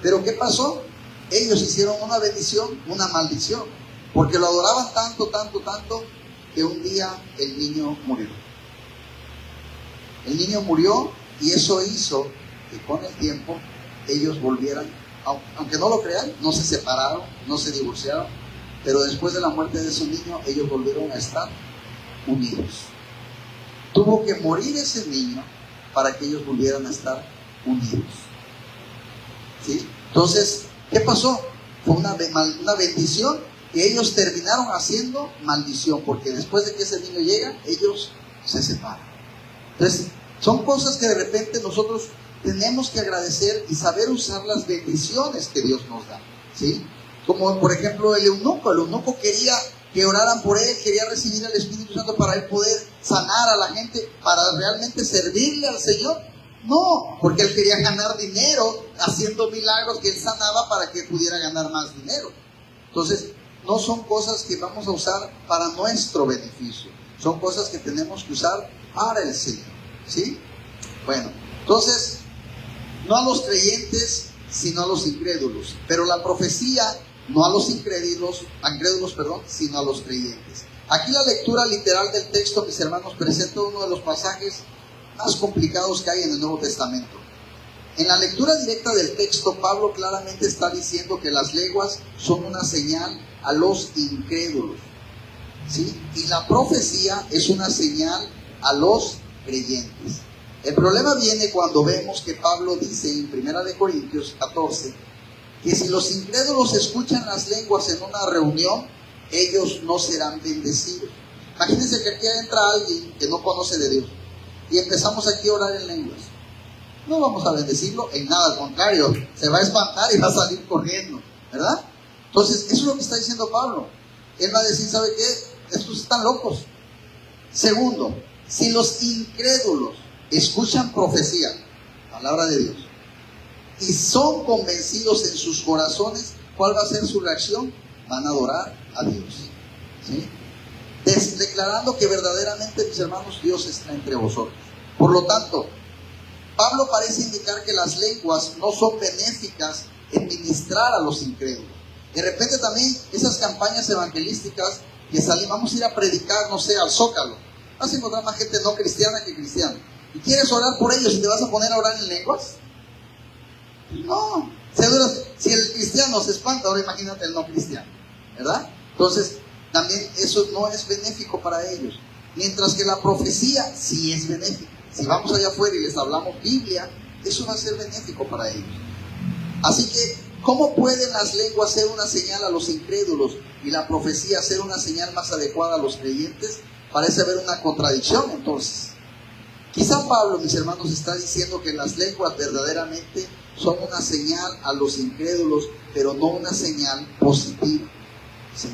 Pero ¿qué pasó? Ellos hicieron una bendición, una maldición, porque lo adoraban tanto, que un día el niño murió. El niño murió y eso hizo que con el tiempo ellos volvieran, aunque no lo crean, no se separaron, no se divorciaron, pero después de la muerte de su niño, ellos volvieron a estar unidos. Tuvo que morir ese niño para que ellos volvieran a estar unidos. ¿Sí? Entonces, ¿qué pasó? Fue una bendición que ellos terminaron haciendo maldición, porque después de que ese niño llega, ellos se separan. Entonces, son cosas que de repente nosotros tenemos que agradecer y saber usar las bendiciones que Dios nos da, ¿sí? Como por ejemplo el eunuco quería que oraran por él, quería recibir al Espíritu Santo para él poder sanar a la gente, para realmente servirle al Señor. No, porque él quería ganar dinero haciendo milagros que él sanaba para que pudiera ganar más dinero. Entonces, no son cosas que vamos a usar para nuestro beneficio, son cosas que tenemos que usar para el Señor, ¿sí? Bueno, entonces, no a los creyentes, sino a los incrédulos. Pero la profecía, no a los incrédulos, sino a los creyentes. Aquí la lectura literal del texto, mis hermanos, presenta uno de los pasajes más complicados que hay en el Nuevo Testamento. En la lectura directa del texto, Pablo claramente está diciendo que las lenguas son una señal a los incrédulos, ¿sí? Y la profecía es una señal a los creyentes. El problema viene cuando vemos que Pablo dice en 1 Corintios 14 que si los incrédulos escuchan las lenguas en una reunión, ellos no serán bendecidos. Imagínense que aquí entra alguien que no conoce de Dios y empezamos aquí a orar en lenguas. No vamos a bendecirlo en nada, al contrario, se va a espantar y va a salir corriendo, ¿verdad? Entonces, eso es lo que está diciendo Pablo. Él va a decir, ¿sabe qué? Estos están locos. Segundo, si los incrédulos escuchan profecía, palabra de Dios, y son convencidos en sus corazones, ¿cuál va a ser su reacción? Van a adorar a Dios, ¿sí? Declarando que verdaderamente, mis hermanos, Dios está entre vosotros. Por lo tanto, Pablo parece indicar que las lenguas no son benéficas en ministrar a los incrédulos. De repente también esas campañas evangelísticas que salimos, vamos a ir a predicar, no sé, al Zócalo, vas a encontrar más gente no cristiana que cristiana. ¿Y quieres orar por ellos y te vas a poner a orar en lenguas? No. Si el cristiano se espanta, ahora imagínate el no cristiano, ¿verdad? Entonces, también eso no es benéfico para ellos. Mientras que la profecía sí es benéfica. Si vamos allá afuera y les hablamos Biblia, eso va a ser benéfico para ellos. Así que, ¿cómo pueden las lenguas ser una señal a los incrédulos y la profecía ser una señal más adecuada a los creyentes? Parece haber una contradicción entonces. Quizá Pablo, mis hermanos, está diciendo que las lenguas verdaderamente son una señal a los incrédulos, pero no una señal positiva, ¿sí?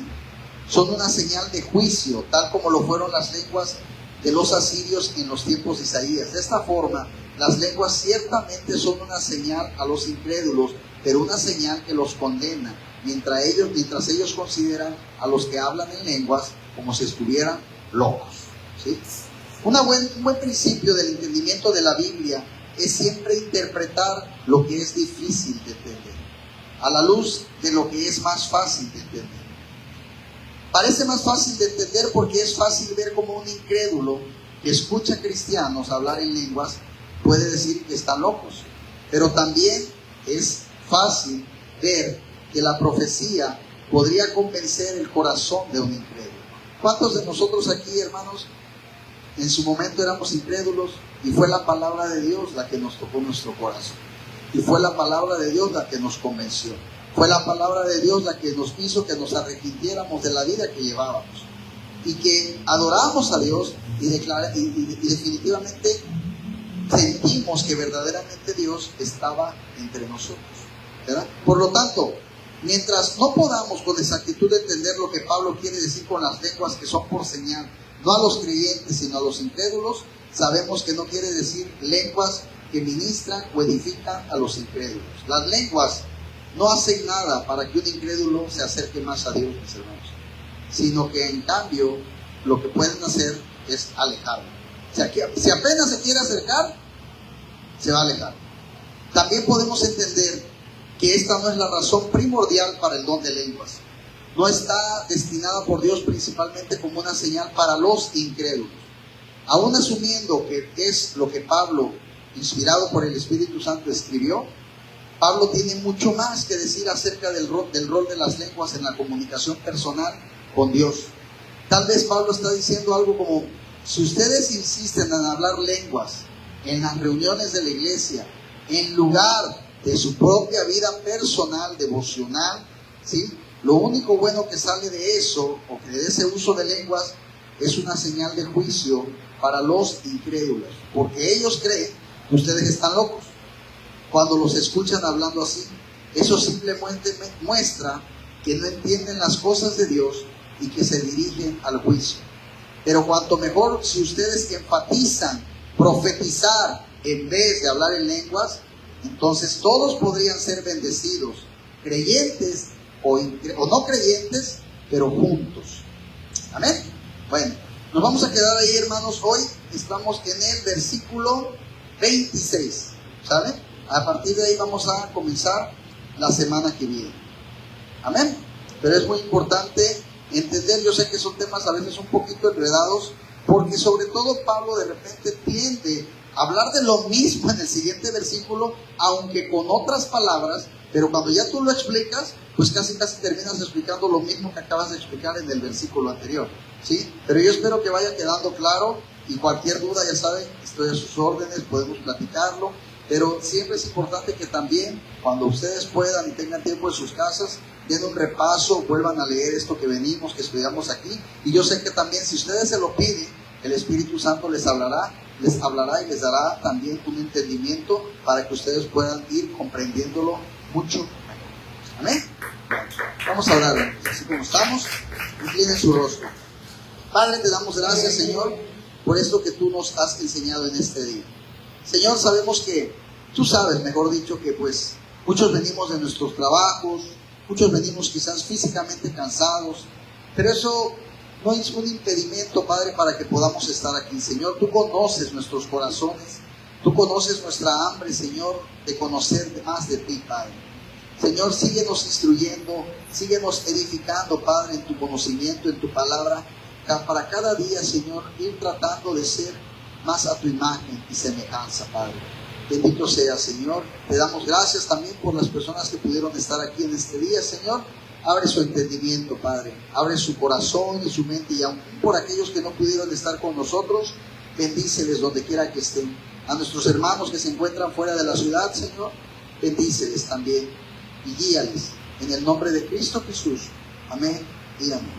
Son una señal de juicio, tal como lo fueron las lenguas de los asirios en los tiempos de Isaías. De esta forma, las lenguas ciertamente son una señal a los incrédulos, pero una señal que los condena, mientras ellos consideran a los que hablan en lenguas como si estuvieran locos, ¿sí? Un buen principio del entendimiento de la Biblia es siempre interpretar lo que es difícil de entender a la luz de lo que es más fácil de entender. Parece más fácil de entender porque es fácil ver cómo un incrédulo que escucha a cristianos hablar en lenguas puede decir que están locos. Pero también es fácil ver que la profecía podría convencer el corazón de un incrédulo. ¿Cuántos de nosotros aquí, hermanos, en su momento éramos incrédulos Y fue la palabra de Dios la que nos tocó nuestro corazón. Y fue la palabra de Dios la que nos convenció. Fue la palabra de Dios la que nos hizo que nos arrepintiéramos de la vida que llevábamos. Y que adoramos a Dios y definitivamente sentimos que verdaderamente Dios estaba entre nosotros, ¿verdad? Por lo tanto, mientras no podamos con exactitud entender lo que Pablo quiere decir con las lenguas que son por señal, no a los creyentes sino a los incrédulos, sabemos que no quiere decir lenguas que ministran o edifican a los incrédulos. Las lenguas no hacen nada para que un incrédulo se acerque más a Dios, mis hermanos, sino que en cambio lo que pueden hacer es alejarlo. Si apenas se quiere acercar, se va a alejar. También podemos entender que esta no es la razón primordial para el don de lenguas. No está destinada por Dios principalmente como una señal para los incrédulos. Aún asumiendo que es lo que Pablo, inspirado por el Espíritu Santo, escribió, Pablo tiene mucho más que decir acerca del rol de las lenguas en la comunicación personal con Dios. Tal vez Pablo está diciendo algo como: si ustedes insisten en hablar lenguas en las reuniones de la iglesia, en lugar de su propia vida personal, devocional, ¿sí?, lo único bueno que sale de eso, o que de ese uso de lenguas, es una señal de juicio para los incrédulos, porque ellos creen que ustedes están locos cuando los escuchan hablando así. Eso simplemente muestra que no entienden las cosas de Dios y que se dirigen al juicio. Pero cuanto mejor si ustedes enfatizan profetizar en vez de hablar en lenguas, entonces todos podrían ser bendecidos, creyentes o no creyentes, pero juntos. Amén. Bueno, nos vamos a quedar ahí, hermanos. Hoy estamos en el versículo 26, ¿saben? A partir de ahí vamos a comenzar la semana que viene. Amén. Pero es muy importante entender, yo sé que son temas a veces un poquito enredados, porque sobre todo Pablo de repente tiende a hablar de lo mismo en el siguiente versículo, aunque con otras palabras, pero cuando ya tú lo explicas, pues casi terminas explicando lo mismo que acabas de explicar en el versículo anterior, ¿sí? Pero yo espero que vaya quedando claro, y cualquier duda, ya saben, estoy a sus órdenes, podemos platicarlo, pero siempre es importante que también, cuando ustedes puedan y tengan tiempo en sus casas, den un repaso, vuelvan a leer esto que venimos, que estudiamos aquí. Y yo sé que también, si ustedes se lo piden, el Espíritu Santo les hablará y les dará también un entendimiento para que ustedes puedan ir comprendiéndolo mucho mejor. Amén. Vamos a orar, así como estamos, inclinen su rostro. Padre, te damos gracias, Señor, por esto que tú nos has enseñado en este día. Señor, sabemos que tú sabes, mejor dicho, que pues muchos venimos de nuestros trabajos, muchos venimos quizás físicamente cansados, pero eso no es un impedimento, Padre, para que podamos estar aquí. Señor, tú conoces nuestros corazones, tú conoces nuestra hambre, Señor, de conocer más de ti, Padre. Señor, síguenos instruyendo, síguenos edificando, Padre, en tu conocimiento, en tu palabra, para cada día, Señor, ir tratando de ser más a tu imagen y semejanza, Padre. Bendito sea, Señor. Te damos gracias también por las personas que pudieron estar aquí en este día, Señor. Abre su entendimiento, Padre. Abre su corazón y su mente. Y aún por aquellos que no pudieron estar con nosotros, bendíceles donde quiera que estén. A nuestros hermanos que se encuentran fuera de la ciudad, Señor, bendíceles también y guíales. En el nombre de Cristo Jesús. Amén y amén.